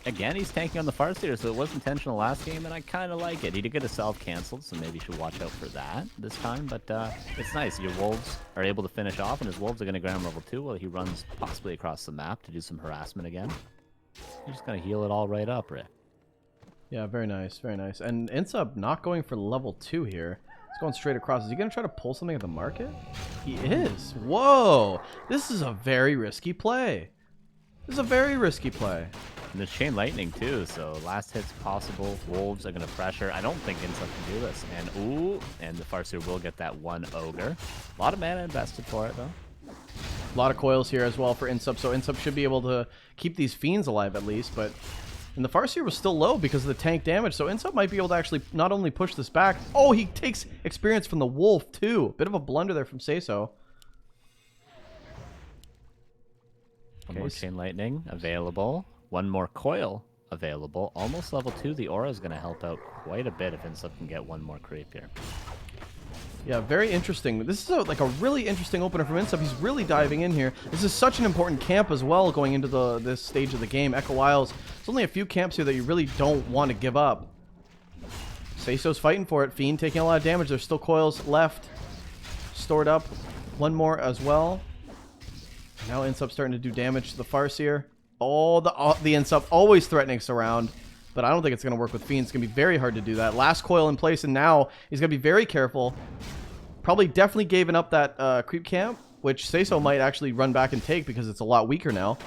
Again, he's tanking on the Farseer, so it was intentional last game, and I kind of like it. He did get a self-canceled, so maybe you should watch out for that this time, but it's nice. Your Wolves are able to finish off, and his Wolves are going to grab him level 2 while he runs possibly across the map to do some harassment again. You're just going to heal it all right up, Rick. Yeah, very nice, very nice. And iNSUP not going for level 2 here. He's going straight across. Is he going to try to pull something at the market? He is. Whoa! This is a very risky play. This is a very risky play. And there's Chain Lightning too, so last hit's possible. Wolves are going to pressure. I don't think iNSUP can do this. And ooh, and the Farseer will get that one Ogre. A lot of mana invested for it though. A lot of coils here as well for iNSUP, so iNSUP should be able to keep these Fiends alive at least, but... And the Farseer was still low because of the tank damage, so iNSUP might be able to actually not only push this back... Oh, he takes experience from the Wolf too! Bit of a blunder there from SaysO. One more Chain Lightning available. One more Coil available. Almost level 2. The Aura is going to help out quite a bit if iNSUP can get one more creep here. Yeah, very interesting. This is like a really interesting opener from iNSUP. He's really diving in here. This is such an important camp as well going into this stage of the game. Echo Isles. There's only a few camps here that you really don't want to give up. SaysO's fighting for it. Fiend taking a lot of damage. There's still coils left. Stored up. One more as well. Now iNSUP starting to do damage to the Farseer. Oh, the iNSUP always threatening surround. But I don't think it's going to work with Fiend. It's going to be very hard to do that. Last coil in place, and now he's going to be very careful. Probably definitely gave up that creep camp, which SaysO might actually run back and take because it's a lot weaker now.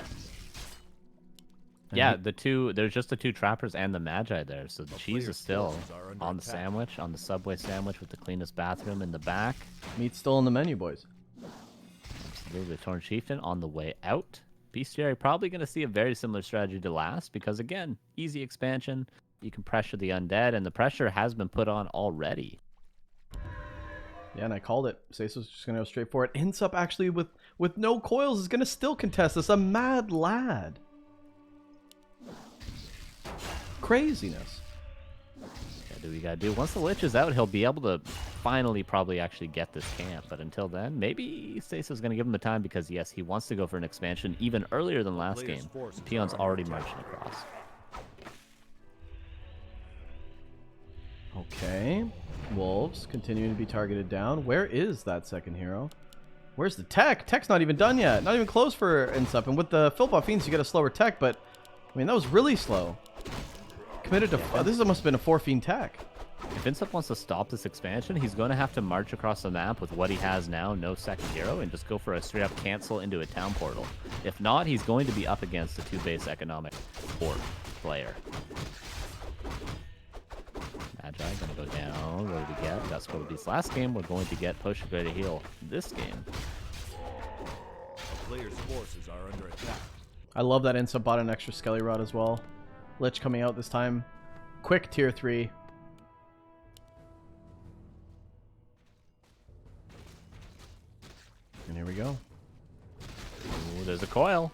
Yeah, there's just the 2 trappers and the Magi there, so the cheese is still on the sandwich, on the Subway sandwich with the cleanest bathroom in the back. Meat's still in the menu, boys. Absolutely. Torn Chieftain on the way out. Bestiary probably going to see a very similar strategy to last because, again, easy expansion. You can pressure the undead, and the pressure has been put on already. Yeah, and I called it. SaysO's just going to go straight for it. iNSUP actually with no coils is going to still contest this. A mad lad. Craziness. Gotta do what you gotta do. Once the Lich is out, he'll be able to finally probably actually get this camp. But until then, maybe SaysO's gonna give him the time because, yes, he wants to go for an expansion even earlier than last game. The Peon's already marching across. Okay. Wolves continuing to be targeted down. Where is that second hero? Where's the tech? Tech's not even done yet. Not even close for iNSUP. And with the Philbot Fiends, you get a slower tech, but I mean, that was really slow. Committed to... this must have been a 4 Fiend tech. If iNSUP wants to stop this expansion, he's going to have to march across the map with what he has now, no second hero, and just go for a straight-up cancel into a town portal. If not, he's going to be up against a 2-base economic orc player. Magi going to go down. What did we get? We got Squad Beast last game. We're going to get Push Go to Heal this game. A player's forces are under attack. I love that iNSUP bought an extra Skelly Rod as well. Lich coming out this time. Quick tier 3. And here we go. Ooh, there's a coil.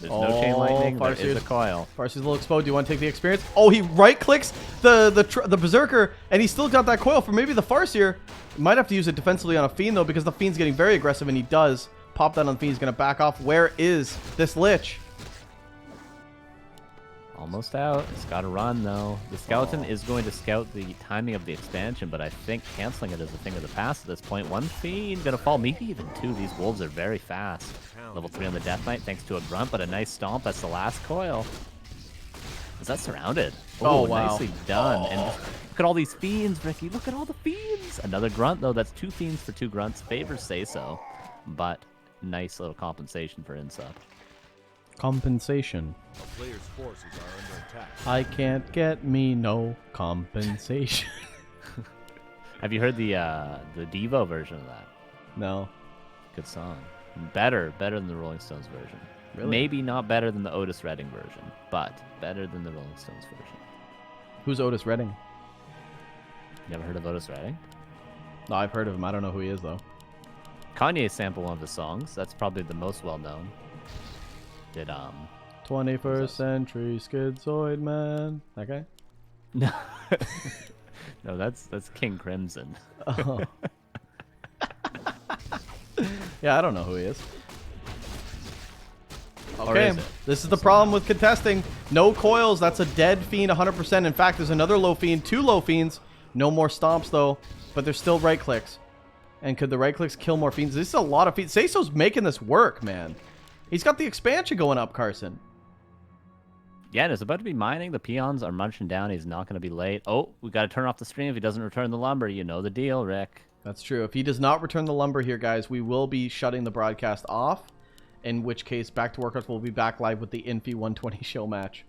There's no chain lightning. There is a coil. Farsi's a little exposed. Do you want to take the experience? Oh, he right clicks the Berserker, and he's still got that coil for maybe the Farseer. Might have to use it defensively on a Fiend though, because the Fiend's getting very aggressive, and he does pop that on the Fiend. He's gonna back off. Where is this Lich? Almost out. It's got to run, though. The Skeleton is going to scout the timing of the expansion, but I think canceling it is a thing of the past at this point. One Fiend going to fall, maybe even 2. These Wolves are very fast. Level 3 on the Death Knight thanks to a Grunt, but a nice stomp. That's the last coil. Is that surrounded? Oh, wow. Nicely done. And look at all these Fiends, Ricky. Look at all the Fiends. Another Grunt, though. That's 2 Fiends for 2 Grunts. Favors SaysO, but nice little compensation for iNSUP. Compensation. A player's forces are under attack. I can't get me no compensation. Have you heard the Devo version of that? No. Good song. Better than the Rolling Stones version. Really? Maybe not better than the Otis Redding version, but better than the Rolling Stones version. Who's Otis Redding? Never heard of Otis Redding? No, I've heard of him. I don't know who he is though. Kanye sampled one of his songs. That's probably the most well known. Did 21st century schizoid man. That guy? No. No, that's King Crimson. Oh. Yeah, I don't know who he is. Okay, is it? this is the problem with contesting. No coils, that's a dead Fiend 100%. In fact, there's another low Fiend, 2 low Fiends. No more stomps though, but there's still right clicks. And could the right clicks kill more Fiends? This is a lot of Fiends. SaysO's making this work, man. He's got the expansion going up, Carson. Yeah, and it's about to be mining. The peons are munching down. He's not going to be late. Oh, we got to turn off the stream if he doesn't return the lumber. You know the deal, Rick. That's true. If he does not return the lumber here, guys, we will be shutting the broadcast off. In which case, Back to Warcraft will be back live with the Infi 120 show match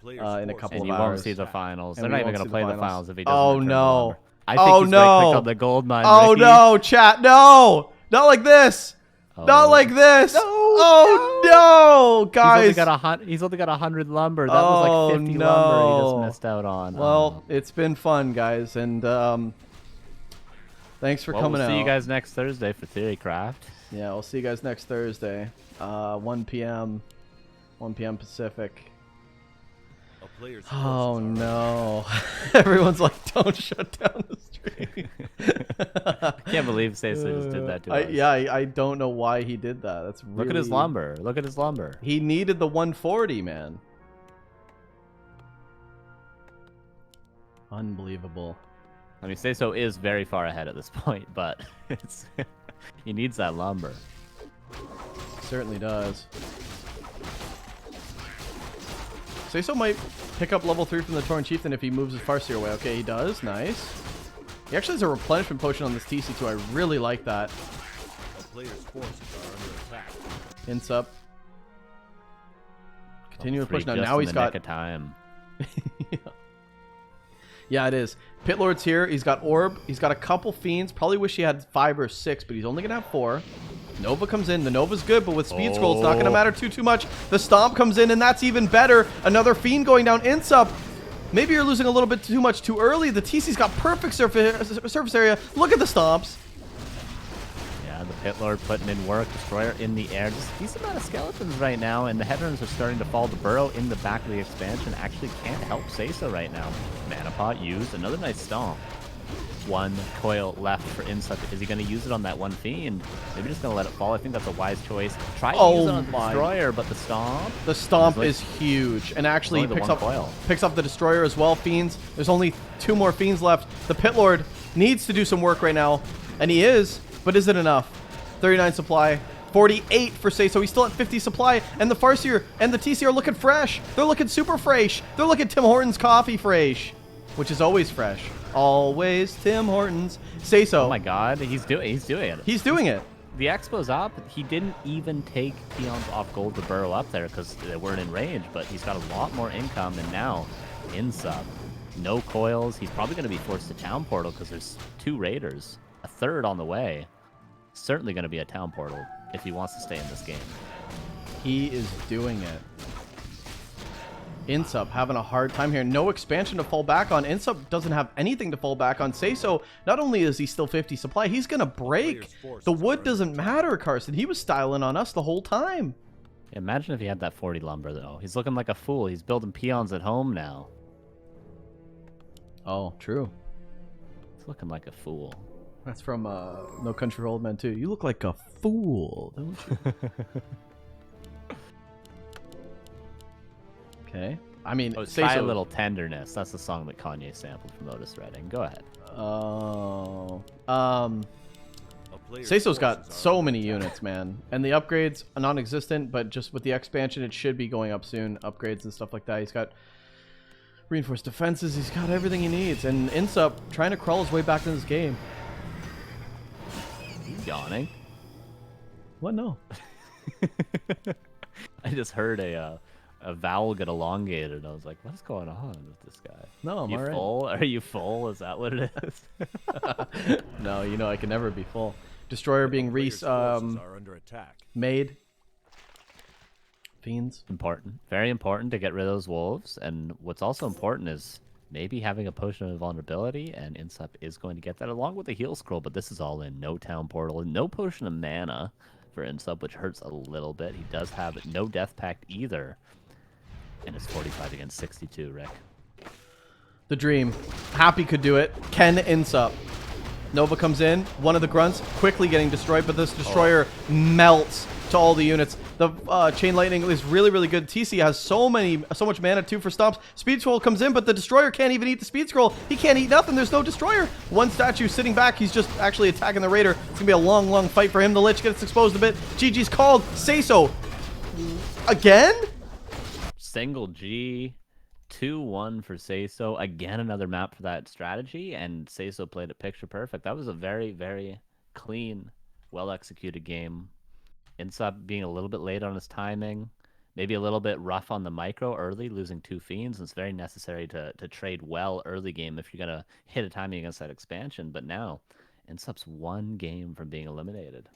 in a couple of hours. And you won't see the finals. They're not even going to play the finals if he doesn't return the lumber. I think he's right-clicked on the gold mine, Oh, Ricky. no, chat. No! Not like this! Not like this! No, oh, no! Guys! He's only got 100 lumber. That was like 50 lumber he just missed out on. Well, it's been fun, guys, and thanks for coming out. We'll see you guys next Thursday for Theorycraft. Yeah, we'll see you guys next Thursday. 1 p.m. 1 p.m. Pacific. A player's Oh, no. Everyone's like, don't shut down the stream. I can't believe SaysO just did that to us. Yeah, I don't know why he did that. That's really... Look at his lumber. Look at his lumber. He needed the 140, man. Unbelievable. I mean, SaysO is very far ahead at this point, but it's he needs that lumber. Certainly does. SaysO might pick up level 3 from the Torn Chieftain if he moves his Farseer away. Okay, he does. Nice. He actually has a replenishment potion on this TC too. I really like that. A player's forces are under attack. iNSUP. Continue to push. Just Now in he's the got... nick of time. Yeah, it is. Pit Lord's here. He's got Orb. He's got a couple Fiends. Probably wish he had 5 or 6, but he's only going to have 4. Nova comes in. The Nova's good, but with Speed Scroll, it's not going to matter too much. The Stomp comes in, and that's even better. Another Fiend going down. iNSUP. Maybe you're losing a little bit too much too early. The TC's got perfect surface area. Look at the Stomps. Yeah, the Pit Lord putting in work. Destroyer in the air. Just a decent amount of skeletons right now, and the Headrunners are starting to fall. The Burrow in the back of the expansion actually can't help SaysO right now. Mana Pot used. Another nice Stomp. 1 coil left for iNSUP. Is he going to use it on that 1 Fiend? Maybe just going to let it fall. I think that's a wise choice. Try to use it on the Destroyer, but the Stomp... The Stomp is huge, and actually picks up the Destroyer as well. Fiends. There's only 2 more Fiends left. The Pit Lord needs to do some work right now, and he is, but is it enough? 39 supply. 48 for SaysO. He's still at 50 supply, and the Farseer and the TC are looking fresh. They're looking super fresh. They're looking Tim Hortons coffee fresh. which is always fresh. Always Tim Hortons. SaysO. Oh my God, he's doing it. He's doing it. The Expo's up. He didn't even take peons off gold to burrow up there because they weren't in range, but he's got a lot more income, and now INSUP. No coils. He's probably going to be forced to town portal because there's 2 raiders. A third on the way. Certainly going to be a town portal if he wants to stay in this game. He is doing it. INSUP having a hard time here. No expansion to fall back on. INSUP doesn't have anything to fall back on. SaysO, not only is he still 50 supply, he's going to break. The wood doesn't matter, Carson. He was styling on us the whole time. Imagine if he had that 40 lumber, though. He's looking like a fool. He's building peons at home now. Oh, true. He's looking like a fool. That's from No Country for Old Men, too. You look like a fool, don't you? Okay. I mean, Try a Little Tenderness. That's the song that Kanye sampled from Otis Redding. Go ahead. Oh. SaysO's got so many units, man. And the upgrades are non-existent, but just with the expansion, it should be going up soon. Upgrades and stuff like that. He's got reinforced defenses. He's got everything he needs. And INSUP trying to crawl his way back into this game. He's yawning. What? No. I just heard a vowel get elongated. I was like, what is going on with this guy? No, I'm you alright. full? Are you full? Is that what it is? No, you know I can never be full. Destroyer being made. Fiends. Important. Very important to get rid of those wolves. And what's also important is maybe having a potion of invulnerability, and INSUP is going to get that along with the heal scroll, but this is all in. No town portal and no potion of mana for INSUP, which hurts a little bit. He does have no death pact either. And it's 45 against 62, Rick. The dream. Happy could do it. Ken INSUP. Nova comes in. One of the grunts quickly getting destroyed, but this destroyer melts to all the units. The chain lightning is really, really good. TC has so much mana too for stomps. Speed scroll comes in, but the destroyer can't even eat the speed scroll. He can't eat nothing. There's no destroyer. One statue sitting back. He's just actually attacking the raider. It's gonna be a long, long fight for him. The Lich gets exposed a bit. GG's called. SaysO again. Single G, 2-1 for SaysO. Again, another map for that strategy, and SaysO played it picture perfect. That was a very, very clean, well-executed game. INSUP being a little bit late on his timing, maybe a little bit rough on the micro early, losing 2 fiends. It's very necessary to trade well early game if you're going to hit a timing against that expansion. But now, INSUP's 1 game from being eliminated.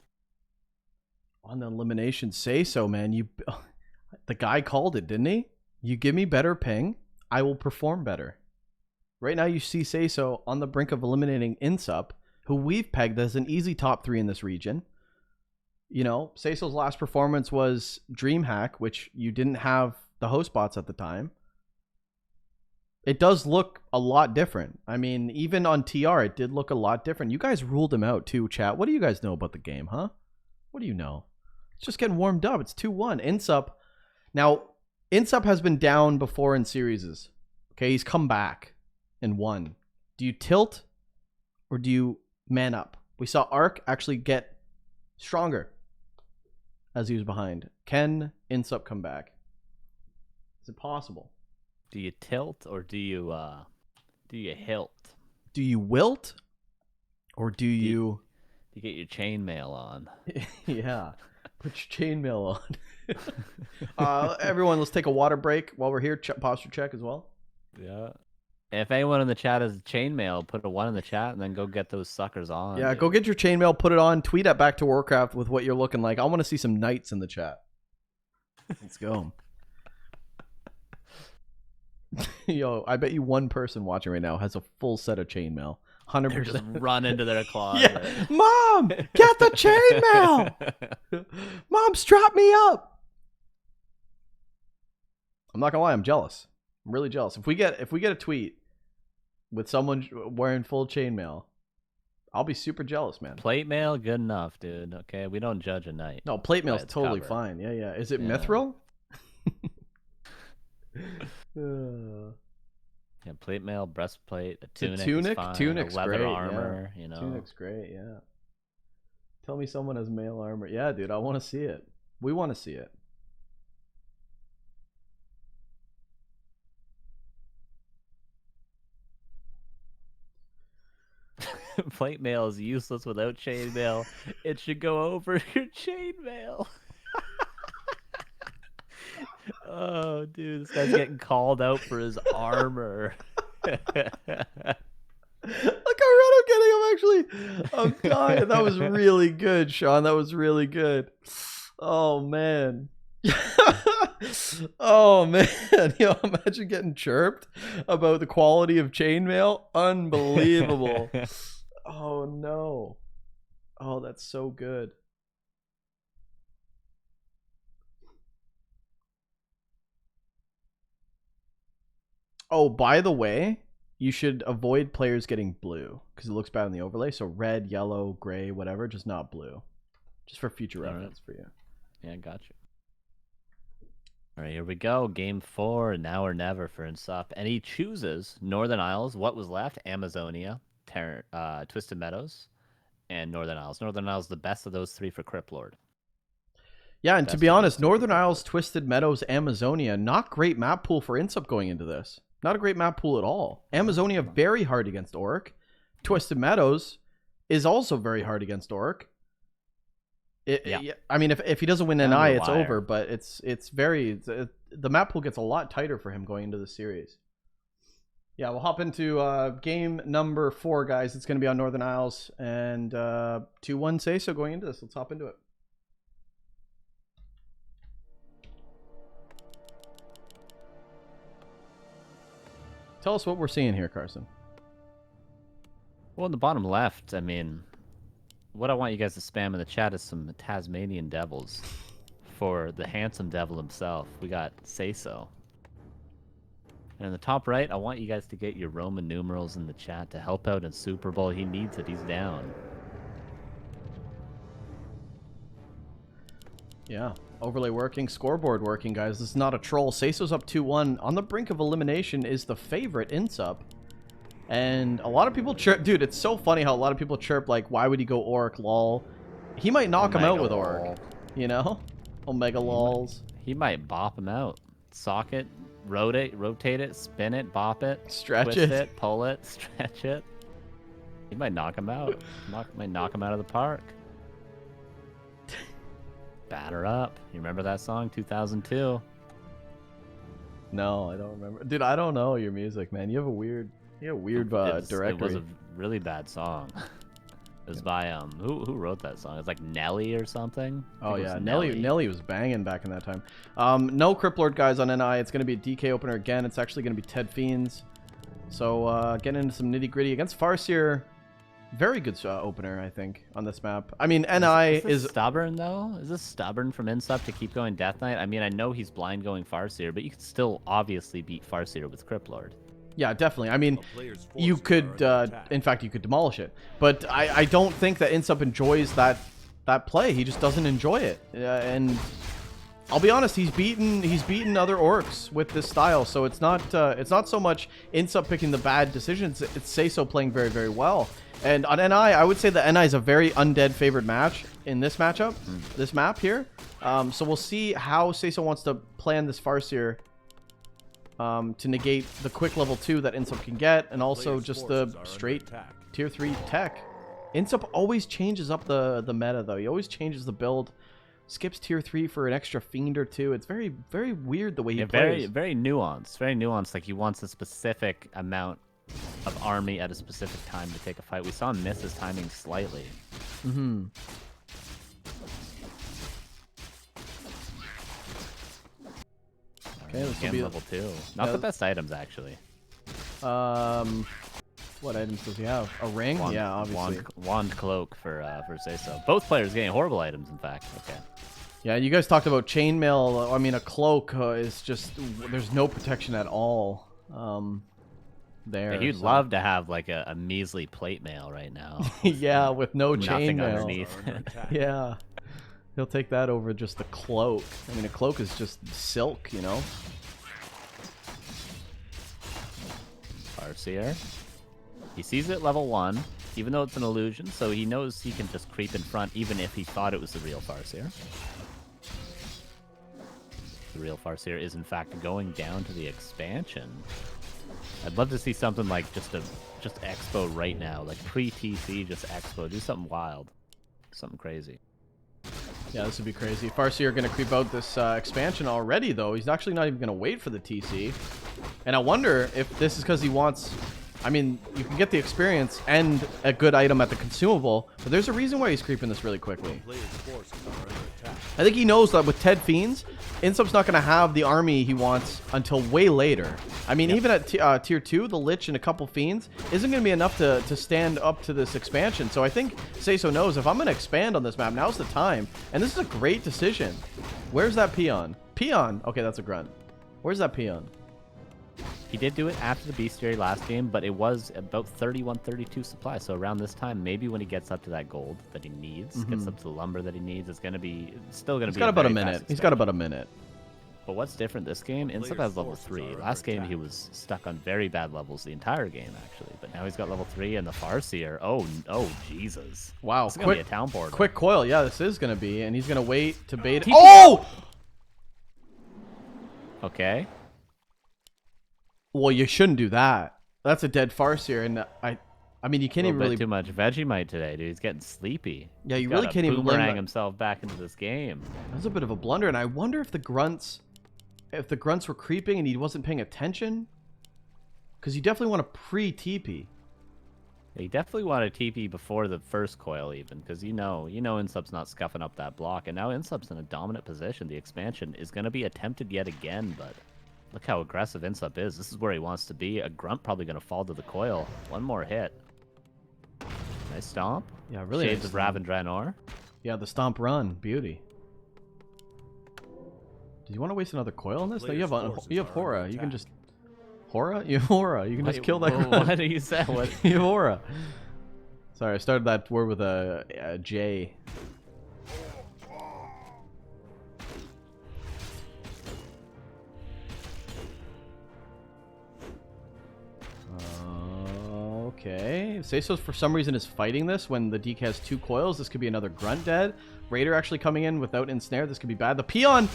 On the elimination, SaysO, man, the guy called it, didn't he? You give me better ping, I will perform better. Right now you see SaysO on the brink of eliminating INSUP, who we've pegged as an easy top 3 in this region. You know, SaysO's last performance was DreamHack, which you didn't have the host bots at the time. It does look a lot different. I mean, even on TR, it did look a lot different. You guys ruled him out too, chat. What do you guys know about the game, huh? What do you know? It's just getting warmed up. It's 2-1. INSUP. Now, INSUP has been down before in series. Okay, he's come back and won. Do you tilt or do you man up? We saw Arc actually get stronger as he was behind. Can INSUP come back? Is it possible? Do you tilt or do you hilt? Do you wilt or do you get your chainmail on? Yeah. Put your chainmail on. Everyone, let's take a water break while we're here. Posture check as well. Yeah. If anyone in the chat has chainmail, put a 1 in the chat and then go get those suckers on. Yeah, dude. go get your chainmail, put it on, tweet at Back to Warcraft with what you're looking like. I want to see some knights in the chat. Let's go. Yo, I bet you one person watching right now has a full set of chainmail. 100%. They're just run into their closet. Yeah. Mom, get the chainmail. Mom, strap me up. I'm not gonna lie, I'm jealous. I'm really jealous. If we get a tweet with someone wearing full chainmail, I'll be super jealous, man. Plate mail, good enough, dude. Okay, we don't judge a knight. No, plate mail's totally cover. fine. Yeah, yeah. Is it mithril? Yeah, plate mail, breastplate, a tunic. Tunic's leather great, armor. Yeah. You know, Tunic's great. Yeah. Tell me someone has mail armor. Yeah, dude, I want to see it. We want to see it. Plate mail is useless without chainmail. It should go over your chainmail. Oh, dude, this guy's getting called out for his armor. Look how red I'm getting. I'm actually, I'm dying. That was really good, Sean. That was really good. Oh man. Oh man. Imagine getting chirped about the quality of chainmail. Unbelievable. Oh no. Oh, that's so good. Oh, by the way, you should avoid players getting blue because it looks bad on the overlay. So red, yellow, gray, whatever, just not blue. Just for future reference for you. Yeah, gotcha. All right, here we go. Game 4, now or never for iNSUP. And he chooses Northern Isles. What was left? Amazonia, Twisted Meadows, and Northern Isles. Northern Isles the best of those three for Crypt Lord. Yeah, and to be honest, Northern Isles, Twisted Meadows, Amazonia, not great map pool for iNSUP going into this. Not a great map pool at all. Amazonia, very hard against ORC. Twisted Meadows is also very hard against ORC. I mean, if he doesn't win NI, it's over, but the map pool gets a lot tighter for him going into the series. Yeah, we'll hop into game number 4, guys. It's going to be on Northern Isles, and 2-1 SaysO going into this. Let's hop into it. Tell us what we're seeing here, Carson. Well, in the bottom left, I mean, what I want you guys to spam in the chat is some Tasmanian devils for the handsome devil himself. We got SaysO. And in the top right, I want you guys to get your Roman numerals in the chat to help out in Super Bowl. He needs it. He's down. Yeah. Overlay working, scoreboard working, guys. This is not a troll. SaysO's up 2-1. On the brink of elimination is the favorite iNSUP. And a lot of people chirp. Dude, it's so funny how a lot of people chirp, like, why would he go ORC, lol? He might knock him out with ORC. You know? Omega lols. He might bop him out. Socket, rotate it, spin it, bop it, stretch twist it, pull it, stretch it. He might knock him out. Might knock him out of the park. Batter up. You remember that song, 2002? No, I don't remember. Dude, I don't know your music, man. You have a weird directory. It was a really bad song. It was by who wrote that song? It's like Nelly or something. Oh yeah, Nelly was banging back in that time. No Crypt Lord guys on NI. It's gonna be a DK opener again. It's actually gonna be Ted Fiends. So getting into some nitty gritty against Farseer. Very good opener, I think, on this map. I mean, NI is stubborn though. Is this stubborn from iNSUP to keep going Death Knight? I mean, I know he's blind going Farseer, but you could still obviously beat Farseer with Crypt Lord. Yeah, definitely. I mean, you could, in fact, you could demolish it. But I don't think that iNSUP enjoys that play. He just doesn't enjoy it. And I'll be honest, he's beaten other orcs with this style. So it's not so much iNSUP picking the bad decisions. It's SaysO playing very, very well. And on NI, I would say that NI is a very undead favored match in this matchup, this map here. So we'll see how SaysO wants to plan this Farseer. To negate the quick level 2 that iNSUP can get, and also just the straight tier 3 tech. iNSUP always changes up the meta, though. He always changes the build, skips tier 3 for an extra fiend or 2. It's very, very weird the way he plays. Very nuanced. Very nuanced. Like, he wants a specific amount of army at a specific time to take a fight. We saw him miss his timing slightly. Mm-hmm. Okay, this will be level 2. Not the best items, actually. What items does he have? A ring? Yeah, obviously. Wand cloak for SaysO. Both players getting horrible items, in fact. Okay. Yeah, you guys talked about chainmail. I mean, a cloak is just there's no protection at all. There. Yeah, you'd love to have like a measly plate mail right now. Yeah, with no chainmail underneath. Yeah. He'll take that over just the cloak. I mean, a cloak is just silk, you know? Farseer. He sees it level 1, even though it's an illusion, so he knows he can just creep in front, even if he thought it was the real Farseer. The real Farseer is, in fact, going down to the expansion. I'd love to see something like just expo right now, like pre-TC, just expo. Do something wild, something crazy. Yeah, this would be crazy. Farseer going to creep out this expansion already, though. He's actually not even going to wait for the TC. And I wonder if this is because he wants... I mean, you can get the experience and a good item at the consumable, but there's a reason why he's creeping this really quickly. I think he knows that with Ted Fiends, iNSUPERABLE's not going to have the army he wants until way later. I mean, even at tier 2, the Lich and a couple Fiends isn't going to be enough to stand up to this expansion. So I think SaysO knows if I'm going to expand on this map, now's the time. And this is a great decision. Where's that peon? Peon! Okay, that's a grunt. Where's that peon? He did do it after the bestiary last game, but it was about 31, 32 supply. So around this time, maybe when he gets up to that gold that he needs, gets up to the lumber that he needs, it's going to be still going to be. He's got about a minute. He's got about a minute. But what's different this game? iNSUPERABLE has level 3. Last game he was stuck on very bad levels the entire game actually, but now he's got level 3 and the Farseer. Oh Jesus! Wow, this is gonna be a town portal. Quick coil. Yeah, this is going to be, and he's going to wait to bait it. Oh! Okay. Well, you shouldn't do that. That's a dead Farseer, and I mean, you can't even really too much Vegemite today, dude. He's getting sleepy. Yeah, you He's really gotta can't even blame boomerang himself back into this game. That's a bit of a blunder, and I wonder if the grunts were creeping and he wasn't paying attention, because you definitely want to pre-TP. He definitely wanted TP before the first coil, even, because you know iNSUPERABLE's not scuffing up that block, and now iNSUPERABLE's in a dominant position. The expansion is going to be attempted yet again, but. Look how aggressive iNSUPERABLE is. This is where he wants to be. A grunt probably going to fall to the coil. One more hit. Nice stomp. Yeah, really. Shades of Raven Draenor. Yeah, the stomp run. Beauty. Do you want to waste another coil on this? No, you have Hora. You can just... Hora? You have Hora. You can just kill that grunt. What do you say? What? You have Hora. Sorry, I started that word with a J. Okay. SaysO for some reason is fighting this when the DK has 2 coils. This could be another grunt dead. Raider actually coming in without ensnare. This could be bad. The peon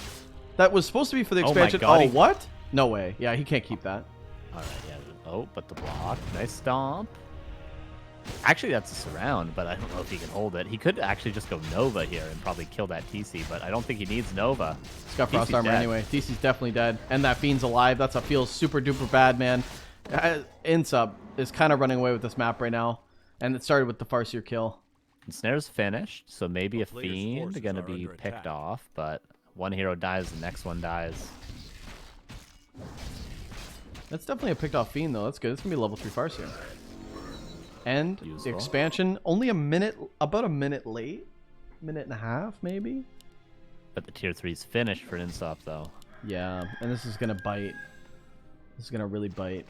that was supposed to be for the expansion. Oh, my God, oh what? No way. Yeah, he can't keep that. All right, yeah. Oh, but the block. Nice stomp. Actually, that's a surround, but I don't know if he can hold it. He could actually just go Nova here and probably kill that TC, but I don't think he needs Nova. He's got Frost Armor dead. anyway. TC's definitely dead. And that Fiend's alive. That's a feels super duper bad, man. iNSUPERABLE is kind of running away with this map right now. And it started with the Farseer kill. Snare's finished, so maybe a Fiend going to be picked off, but one hero dies, the next one dies. That's definitely a picked off Fiend, though. That's good. It's going to be level 3 Farseer. And Useful. the expansion, only a minute, about a minute late. Minute and a half, maybe? But the tier 3's finished for iNSUPERABLE, though. Yeah, and this is going to bite. This is going to really bite.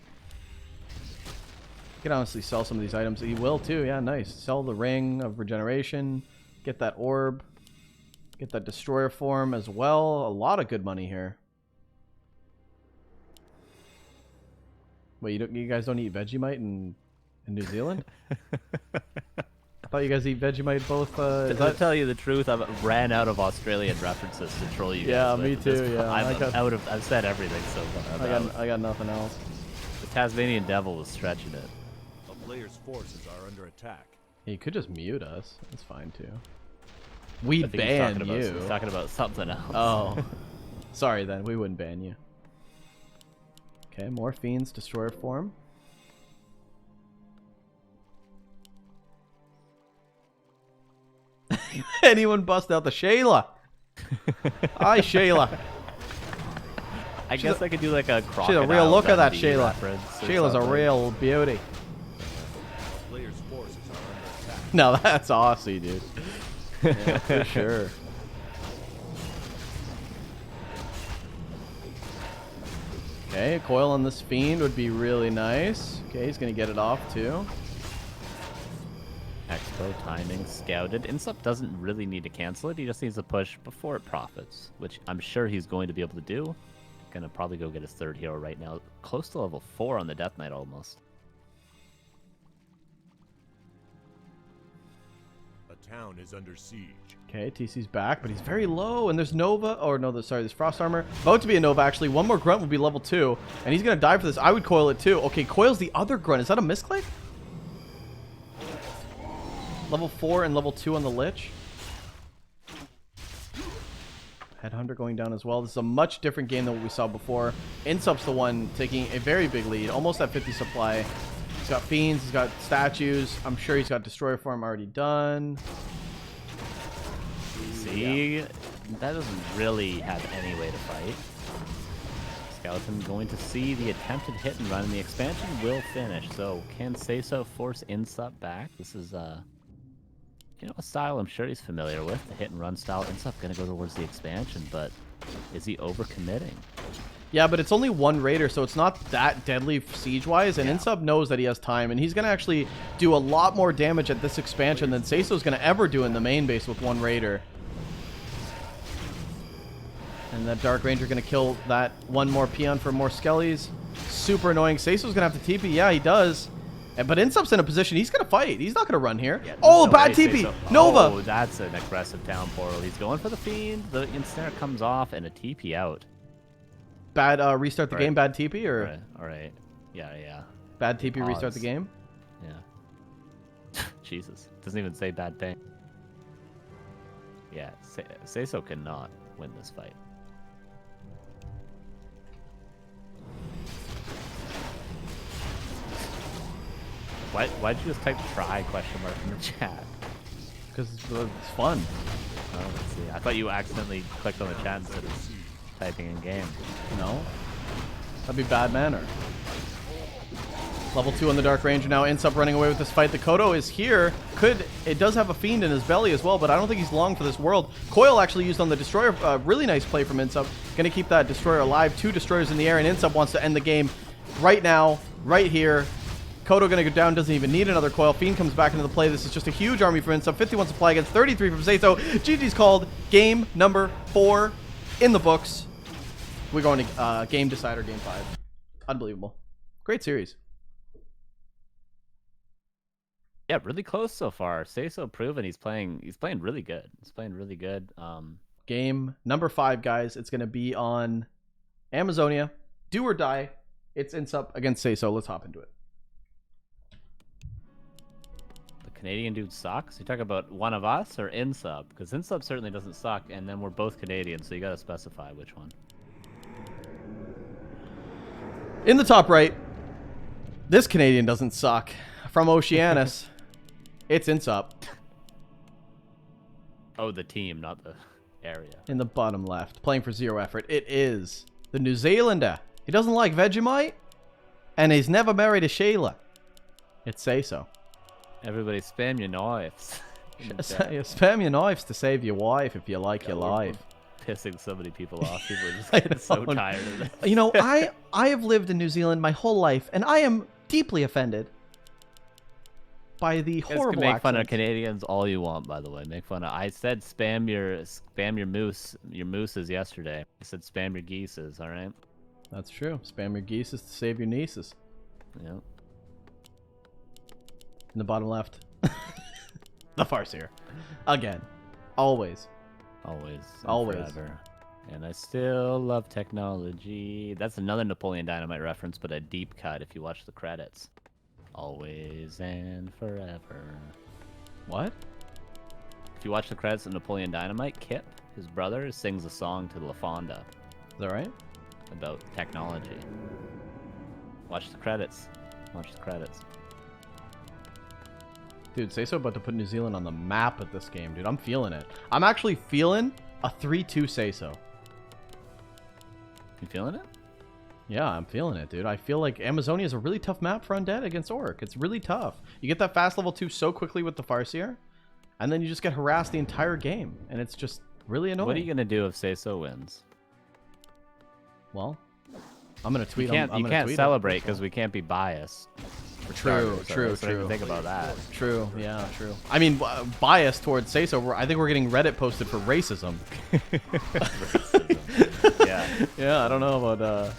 You can honestly sell some of these items. He will, too. Yeah, nice. Sell the Ring of Regeneration. Get that Orb. Get that Destroyer form as well. A lot of good money here. Wait, you guys don't eat Vegemite in New Zealand? I thought you guys eat Vegemite both. To tell you the truth, I've ran out of Australian references to troll you guys. Yeah, with me at this too. point. Yeah, I've said everything so far. I got nothing else. The Tasmanian Devil was stretching it. A player's forces are under attack. Yeah, you could just mute us. That's fine too. I We'd think he's ban talking about- you. He's talking about something else. Oh, sorry then. We wouldn't ban you. Okay, more Fiends, Destroyer form. Anyone bust out the Shayla? Hi, Shayla. I guess I could do like a crocodile. She's a real look at that Dundee Shayla. reference or Shayla's a something. real beauty. A player's forces are under attack. No, that's Aussie, dude. Yeah, for sure. Okay, coil on this Fiend would be really nice. Okay, he's gonna get it off too. Expo timing scouted. iNSUPERABLE doesn't really need to cancel it. He just needs to push before it profits, which I'm sure he's going to be able to do. Gonna probably go get his 3rd hero right now. Close to level 4 on the Death Knight almost. A town is under siege. Okay, TC's back, but he's very low, and there's Nova. Or no, sorry, there's Frost Armor. About to be a Nova, actually. One more Grunt will be level 2, and he's going to die for this. I would coil it, too. Okay, coils the other Grunt. Is that a misclick? Level 4 and level 2 on the Lich. Headhunter going down as well. This is a much different game than what we saw before. iNSUP's the one taking a very big lead, almost at 50 supply. He's got Fiends, he's got Statues. I'm sure he's got Destroyer Farm already done. See, that doesn't really have any way to fight. Skeleton going to see the attempted hit and run, and the expansion will finish. So can SaysO force iNSUP back? This is you know, a style I'm sure he's familiar with, the hit and run style. iNSUP going to go towards the expansion, but is he overcommitting? Yeah, but it's only one Raider, so it's not that deadly siege-wise, and Yeah. iNSUP knows that he has time, and he's going to actually do a lot more damage at this expansion than SaysO's going to ever do in the main base with one Raider. And that Dark Ranger going to kill that one more Peon for more Skellies. Super annoying. SaysO's going to have to TP. Yeah, he does. But iNSUP's in a position. He's going to fight. He's not going to run here. Yeah, oh, no bad way, TP. SaysO. Nova. Oh, that's an aggressive down portal. He's going for the Fiend. The Ensnare comes off, and a TP out. Bad restart the game. Bad TP or All right. Yeah. bad TP Pause. restart the game. Yeah. Jesus. Doesn't even say bad thing. Yeah. SaysO cannot win this fight. Why'd you just type try question mark in the chat? Because it's fun. Oh, let's see. I thought you accidentally clicked on the chat instead of typing in game. No. That'd be bad manner. Level 2 on the Dark Ranger now. iNSUP running away with this fight. The Kodo is here. It does have a Fiend in his belly as well, but I don't think he's long for this world. Coil actually used on the Destroyer. Really nice play from iNSUP. Going to keep that Destroyer alive. 2 Destroyers in the air, and iNSUP wants to end the game right now, right here. Kodo going to go down, doesn't even need another coil. Fiend comes back into the play. This is just a huge army for iNSUP. 51 supply against 33 from SaysO. GG's called. Game number 4 in the books. We're going to game decider, game 5. Unbelievable. Great series. Yeah, really close so far. SaysO proven he's playing really good. He's playing really good. Game number 5, guys. It's going to be on Amazonia. Do or die. It's iNSUP against SaysO. Let's hop into it. Canadian dude sucks? You talk about one of us or iNSUP? Because iNSUP certainly doesn't suck, and then we're both Canadian, so you gotta specify which one. In the top right, this Canadian doesn't suck. From Oceanus, it's iNSUP. Oh, the team, not the area. In the bottom left, playing for 0 effort, it is the New Zealander. He doesn't like Vegemite, and he's never married a Sheila. It's SaysO. Everybody spam your knives. Spam your knives to save your wife if you like your life. Pissing so many people off. People are just getting so tired of this. You know, I have lived in New Zealand my whole life, and I am deeply offended by the horrible You guys can make fun of accents. Canadians all you want, by the way. Make fun of. I said spam your mooses yesterday. I said spam your geeses. All right. That's true. Spam your geeses to save your nieces. Yep. In the bottom left. The Farseer. Again. Always. Always. And Always. Forever. And I still love technology. That's another Napoleon Dynamite reference, but a deep cut if you watch the credits. Always and forever. What? If you watch the credits of Napoleon Dynamite, Kip, his brother, sings a song to La Fonda Is that right? about technology. Watch the credits. Watch the credits. Dude, SaysO about to put New Zealand on the map at this game, dude. I'm feeling it. I'm actually feeling a 3-2 SaysO. You feeling it? Yeah, I'm feeling it, dude. I feel like Amazonia is a really tough map for Undead against Orc. It's really tough. You get that fast level 2 so quickly with the Farseer, and then you just get harassed the entire game, and it's just really annoying. What are you going to do if SaysO wins? Well, I'm going to tweet. You can't celebrate because we can't be biased. True. Think about that. True, yeah, true. I mean, bias towards SaysO. I think we're getting Reddit posted for racism. Yeah. Yeah, I don't know about...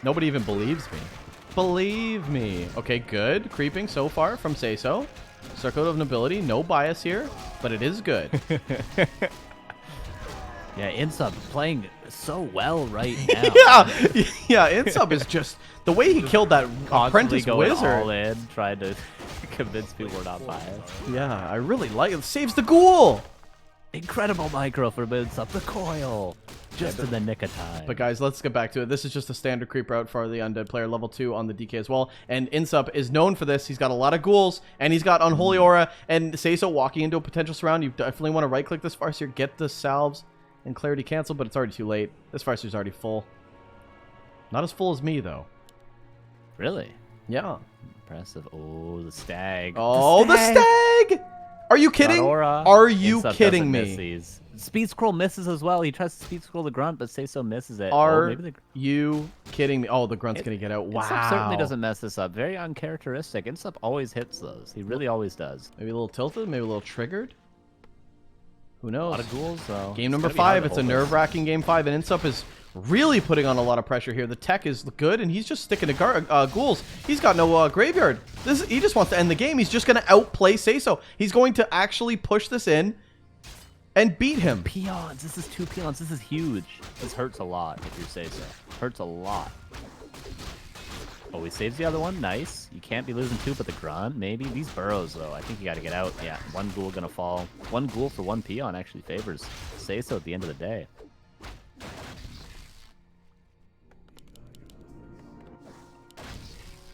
Nobody even believes me. Believe me. Okay, good. Creeping so far from SaysO. Circle of Nobility, no bias here, but it is good. Yeah, iNSUP playing so well right now. yeah, iNSUP is just the way he killed that Constantly apprentice going wizard. all in, trying to convince people we're not biased. Yeah, I really like it. Saves the ghoul. Incredible micro for iNSUP. The coil. Just in the nick of time. But guys, let's get back to it. This is just a standard creep route for the undead player, level 2 on the DK as well. And iNSUP is known for this. He's got a lot of ghouls, and he's got Unholy Aura. And SaysO walking into a potential surround, you definitely want to right-click this Farseer, get the salves, and Clarity cancel, but it's already too late. This Farseer's already full. Not as full as me, though. Really? Yeah. Impressive. Oh, the stag. Oh, the stag! Are you kidding? Are you kidding me? Speed scroll misses as well. He tries to speed scroll the grunt, but SaysO misses it. Are you kidding me? Oh, the grunt's going to get out. Wow. iNSUP certainly doesn't mess this up. Very uncharacteristic. iNSUP always hits those. He really always does. Maybe a little tilted, maybe a little triggered. Who knows? A lot of ghouls, though. Game number 5. It's a nerve-wracking game 5, and iNSUP is really putting on a lot of pressure here. The tech is good, and he's just sticking to ghouls. He's got no graveyard. He just wants to end the game. He's just going to outplay SaysO. He's going to actually push this in and beat him. Peons. This is 2 peons. This is huge. This hurts a lot if you're SaysO. Hurts a lot. Oh, he saves the other one. Nice. You can't be losing 2, but the grunt, maybe. These burrows, though, I think you got to get out. Yeah, 1 ghoul going to fall. 1 ghoul for 1 peon actually favors SaysO at the end of the day.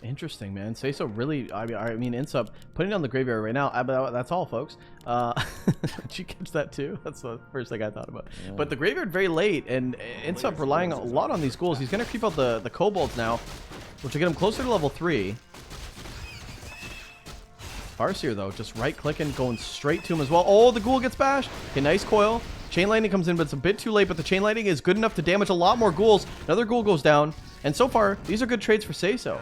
Interesting, man. SaysO really, I mean, iNSUP putting on the graveyard right now. That's all, folks. Did you catch that too? That's the first thing I thought about. Yeah. But the graveyard very late, and iNSUP relying a lot on these ghouls. He's going to creep out the kobolds now, which will get him closer to level 3. Farseer, though, just right-clicking, going straight to him as well. Oh, the ghoul gets bashed. Okay, nice coil. Chain lightning comes in, but it's a bit too late. But the chain lightning is good enough to damage a lot more ghouls. Another ghoul goes down. And so far, these are good trades for SaysO.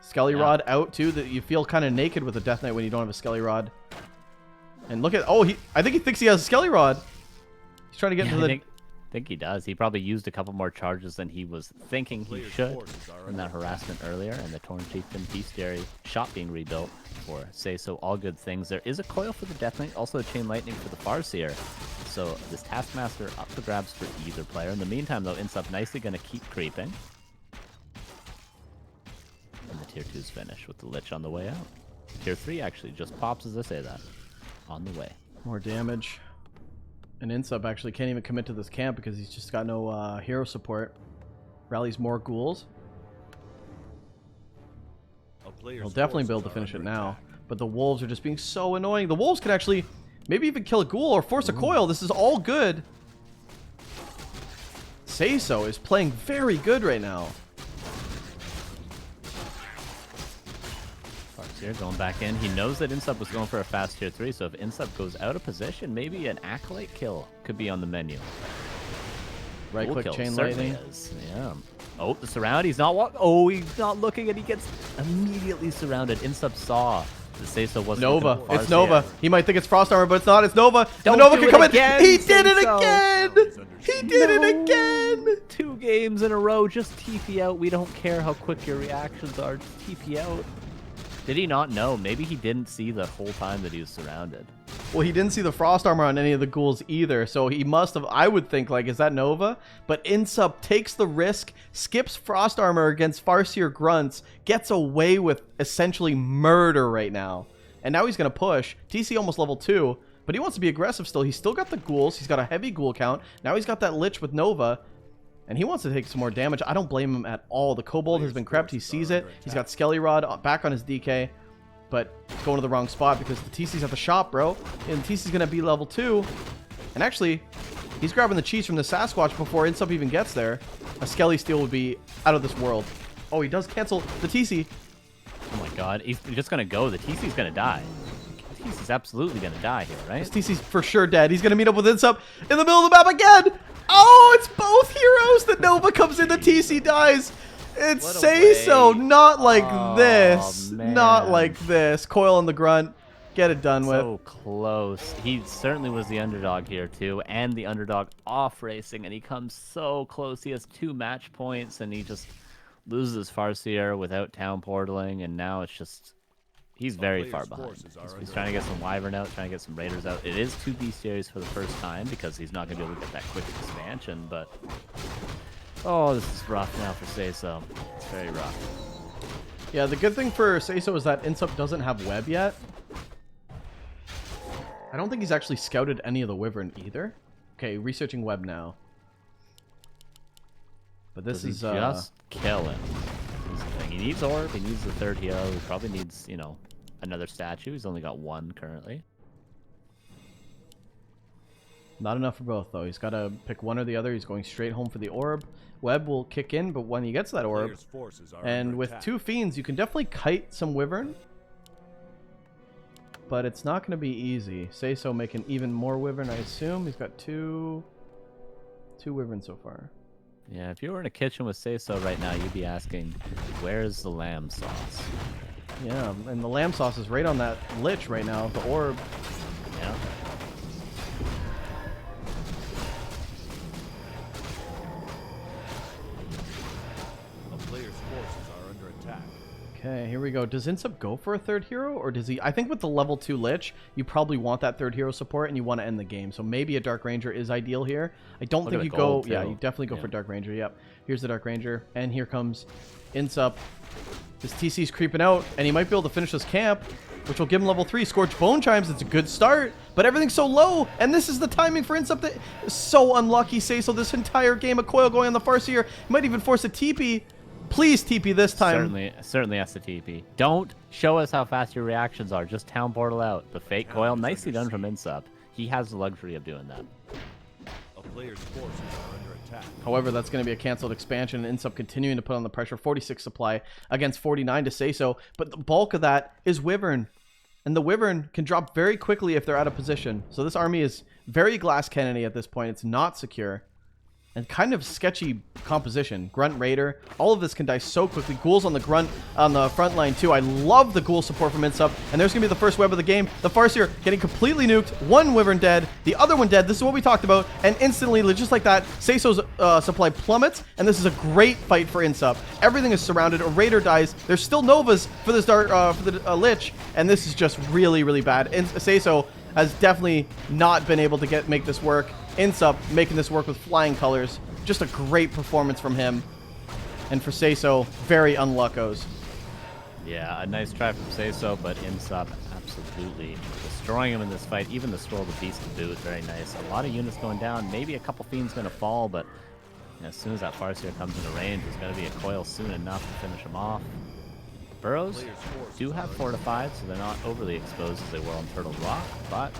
Skelly Rod out, too. That you feel kind of naked with a Death Knight when you don't have a Skelly Rod. And look at... Oh, I think he thinks he has a Skelly Rod. He's trying to get into the... I think he does. He probably used a couple more charges than he was thinking he should in that harassment earlier, and the Torn Chieftain Bestiary shop being rebuilt for SaysO. All good things. There is a coil for the Death Knight, also a Chain Lightning for the Farseer. So this Taskmaster up for grabs for either player. In the meantime, though, iNSUP nicely going to keep creeping. And the Tier 2's finish with the Lich on the way out. Tier 3 actually just pops as I say that. On the way. More damage. And iNSUP actually can't even commit to this camp because he's just got no hero support. Rallies more ghouls. He'll definitely be able to finish it now. But the wolves are just being so annoying. The wolves can actually maybe even kill a ghoul or force a coil. This is all good. SaysO is playing very good right now. Farseer going back in. He knows that iNSUP was going for a fast tier 3, so if iNSUP goes out of position, maybe an Acolyte kill could be on the menu. Right click chain lightning. Yeah. Oh, the surround. He's not he's not looking, and he gets immediately surrounded. iNSUP saw the SaysO wasn't Nova. It's Nova. He might think it's Frost Armor, but it's not. It's Nova. Don't the Nova can come again, in. He did it SaysO. again. He did it again. 2 games in a row. Just TP out. We don't care how quick your reactions are. Just TP out. Did he not know? Maybe he didn't see the whole time that he was surrounded. Well, he didn't see the Frost Armor on any of the ghouls either, so he must have, I would think, like, is that Nova? But iNSUP takes the risk, skips Frost Armor against Farseer Grunts, gets away with essentially murder right now. And now he's going to push. TC almost level 2, but he wants to be aggressive still. He's still got the ghouls. He's got a heavy ghoul count. Now he's got that Lich with Nova. And he wants to take some more damage. I don't blame him at all. The Kobold has been crept. He sees it. He's got Skelly Rod back on his DK. But he's going to the wrong spot because the TC's at the shop, bro. And TC's going to be level 2. And actually, he's grabbing the cheese from the Sasquatch before iNSUP even gets there. A Skelly Steel would be out of this world. Oh, he does cancel the TC. Oh my god. He's just going to go. The TC's going to die. The TC's absolutely going to die here, right? This TC's for sure dead. He's going to meet up with iNSUP in the middle of the map again. Oh, it's both heroes. The Nova comes in, the TC dies. It's SaysO, not like this. Man. Not like this. Coil on the grunt. Get it done with. So close. He certainly was the underdog here, too. And the underdog off racing. And he comes so close. He has 2 match points. And he just loses Farseer without town portaling. And now it's just He's very far behind. He's trying to get some Wyvern out, trying to get some Raiders out. It is 2 bestiaries for the first time because he's not going to be able to get that quick expansion, but... Oh, this is rough now for SaysO. It's very rough. Yeah, the good thing for SaysO is that iNSUP doesn't have web yet. I don't think he's actually scouted any of the Wyvern either. Okay, researching web now. But this is just killing. This is the thing. He needs orb. He needs the 3rd hero. He probably needs, you know, another statue. He's only got 1 currently. Not enough for both, though. He's got to pick one or the other. He's going straight home for the orb. Web will kick in, but when he gets that orb, and with 2 fiends, you can definitely kite some Wyvern. But it's not going to be easy. SaysO making even more Wyvern, I assume. He's got two Wyvern so far. Yeah, if you were in a kitchen with SaysO right now, you'd be asking, where's the lamb sauce? Yeah, and the lamb sauce is right on that lich right now, the orb. Yeah. Okay, here we go. Does iNSUP go for a 3rd hero, or does he... I think with the level 2 Lich, you probably want that 3rd hero support, and you want to end the game. So maybe a Dark Ranger is ideal here. I don't think you go... Yeah, you definitely go for Dark Ranger, yep. Here's the Dark Ranger, and here comes iNSUP. His TC's creeping out, and he might be able to finish this camp, which will give him level 3. Scorch Bone Chimes, it's a good start, but everything's so low, and this is the timing for iNSUP that is so unlucky. SaysO this entire game, a coil going on the Farseer. He might even force a TP. Please TP this time. Certainly has to TP. Don't show us how fast your reactions are. Just town portal out. The fake coil, nicely done from iNSUP. He has the luxury of doing that. A player's forces are under attack. However, that's going to be a canceled expansion, and iNSUP continuing to put on the pressure. 46 supply against 49 to SaysO, but the bulk of that is Wyvern. And the Wyvern can drop very quickly if they're out of position. So this army is very glass cannony at this point. It's not secure. And kind of sketchy composition. Grunt Raider. All of this can die so quickly. Ghouls on the Grunt on the front line too. I love the Ghoul support from iNSUP. And there's going to be the first web of the game. The Farseer getting completely nuked. 1 Wyvern dead. The other one dead. This is what we talked about. And instantly, just like that, SaysO's supply plummets. And this is a great fight for iNSUP. Everything is surrounded. A Raider dies. There's still Novas for this Lich. And this is just really, really bad. And SaysO has definitely not been able to make this work. iNSUP making this work with flying colors. Just a great performance from him. And for SaysO, very unluckos. Yeah, a nice try from SaysO, but iNSUP absolutely destroying him in this fight. Even the Stroll of the Beast of Bidoux is very nice. A lot of units going down. Maybe a couple fiends going to fall, but as soon as that Farseer comes into range, there's going to be a coil soon enough to finish him off. Burrows do have fortified, so they're not overly exposed as they were on Turtle Rock, but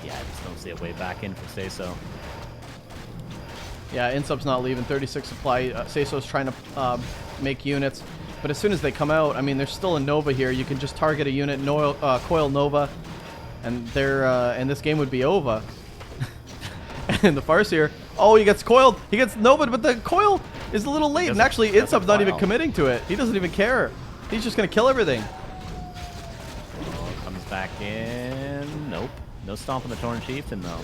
yeah, I just don't see a way back in for SaysO. Yeah, iNSUP's not leaving. 36 supply. SaysO's trying to make units, but as soon as they come out, I mean, there's still a Nova here. You can just target a unit, coil Nova, and this game would be over. And the Farseer, oh, he gets coiled. He gets Nova, but the coil is a little late, and actually iNSUP's not even committing to it. He doesn't even care. He's just going to kill everything. Oh, comes back in. Nope. No stomp on the Torn Chieftain, though.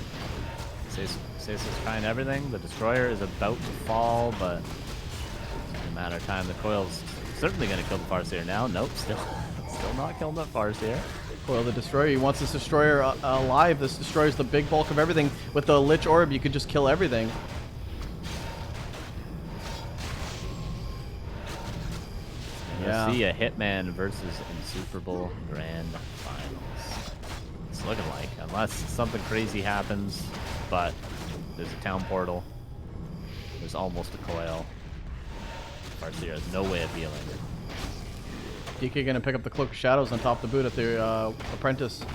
SaysO's trying everything. The Destroyer is about to fall, but it's a matter of time. The coil's certainly going to kill the Farseer now. Nope, still not killing the Farseer. Coil the Destroyer. He wants this Destroyer alive. This destroys the big bulk of everything. With the Lich Orb, you could just kill everything. We'll see a Hitman versus iNSUPERABLE Grand Finals. It's looking like, unless something crazy happens, but there's a town portal. There's almost a coil. Farseer has no way of healing. DK gonna pick up the Cloak of Shadows on top of the boot at the Apprentice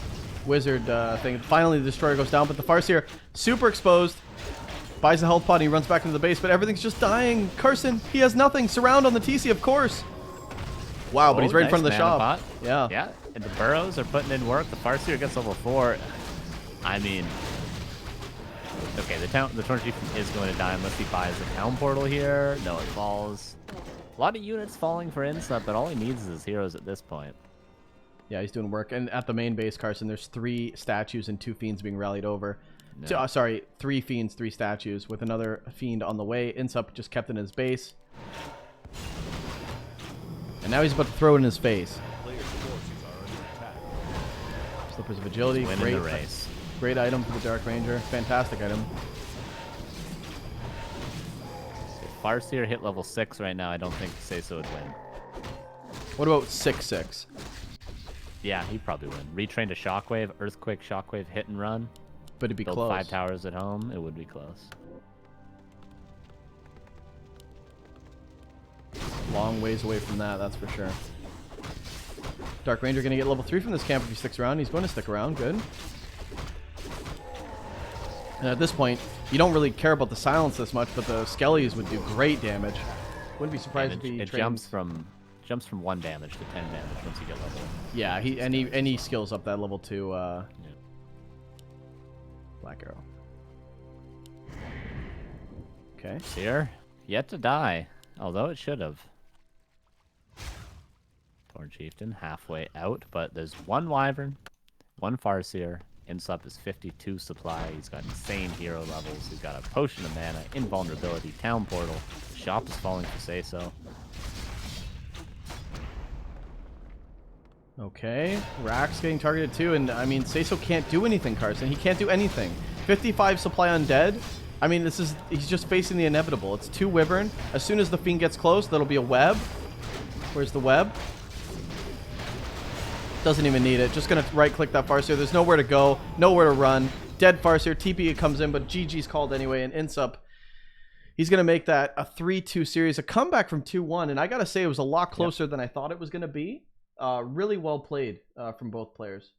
Wizard thing. Finally, the Destroyer goes down, but the Farseer super exposed. Buys a health pod and he runs back into the base, but everything's just dying. Carson, he has nothing. Surround on the TC, of course. Wow, but he's right in front of the shop. Pot. Yeah. Yeah, and the Burrows are putting in work. The Farseer gets level 4. I mean, okay, the Torn Chieftain is going to die unless he buys the town portal here. No, it falls. A lot of units falling for iNSUP, but all he needs is his heroes at this point. Yeah, he's doing work. And at the main base, Carson, there's 3 statues and 2 fiends being rallied over. No. Sorry, 3 fiends, 3 statues, with another fiend on the way. iNSUP just kept in his base. And now he's about to throw it in his face. Slippers of Agility, Winning great the race. Great item for the Dark Ranger. Fantastic item. If Farseer hit level 6 right now, I don't think SaysO would win. What about 6/6? Yeah, he'd probably win. Retrain to Shockwave, Earthquake, Shockwave, hit and run. But it'd be Build close. 5 towers at home. It would be close. Long ways away from that, that's for sure. Dark Ranger going to get level 3 from this camp if he sticks around. He's going to stick around. Good. And at this point, you don't really care about the silence this much, but the Skellies would do great damage. Wouldn't be surprised if he it jumps from 1 damage to 10 damage once you get level. Yeah, he skills up that level 2 Yeah. Black Arrow. Okay. Seer, yet to die, although it should have. Torn Chieftain halfway out, but there's 1 Wyvern, 1 Farseer. INSUP is 52 supply. He's got insane hero levels. He's got a Potion of Mana, Invulnerability, Town Portal. The shop is falling for SaysO. Okay. Rack's getting targeted too, and I mean, SaysO can't do anything, Carson. He can't do anything. 55 supply undead. I mean, he's just facing the inevitable. It's 2 Wyvern. As soon as the Fiend gets close, that'll be a web. Where's the web? Doesn't even need it. Just gonna right-click that Farseer. There's nowhere to go, nowhere to run. Dead Farseer. TP comes in, but GG's called anyway. And INSUP, he's gonna make that a 3-2 series, a comeback from 2-1. And I gotta say, it was a lot closer than I thought it was gonna be. Really well played from both players.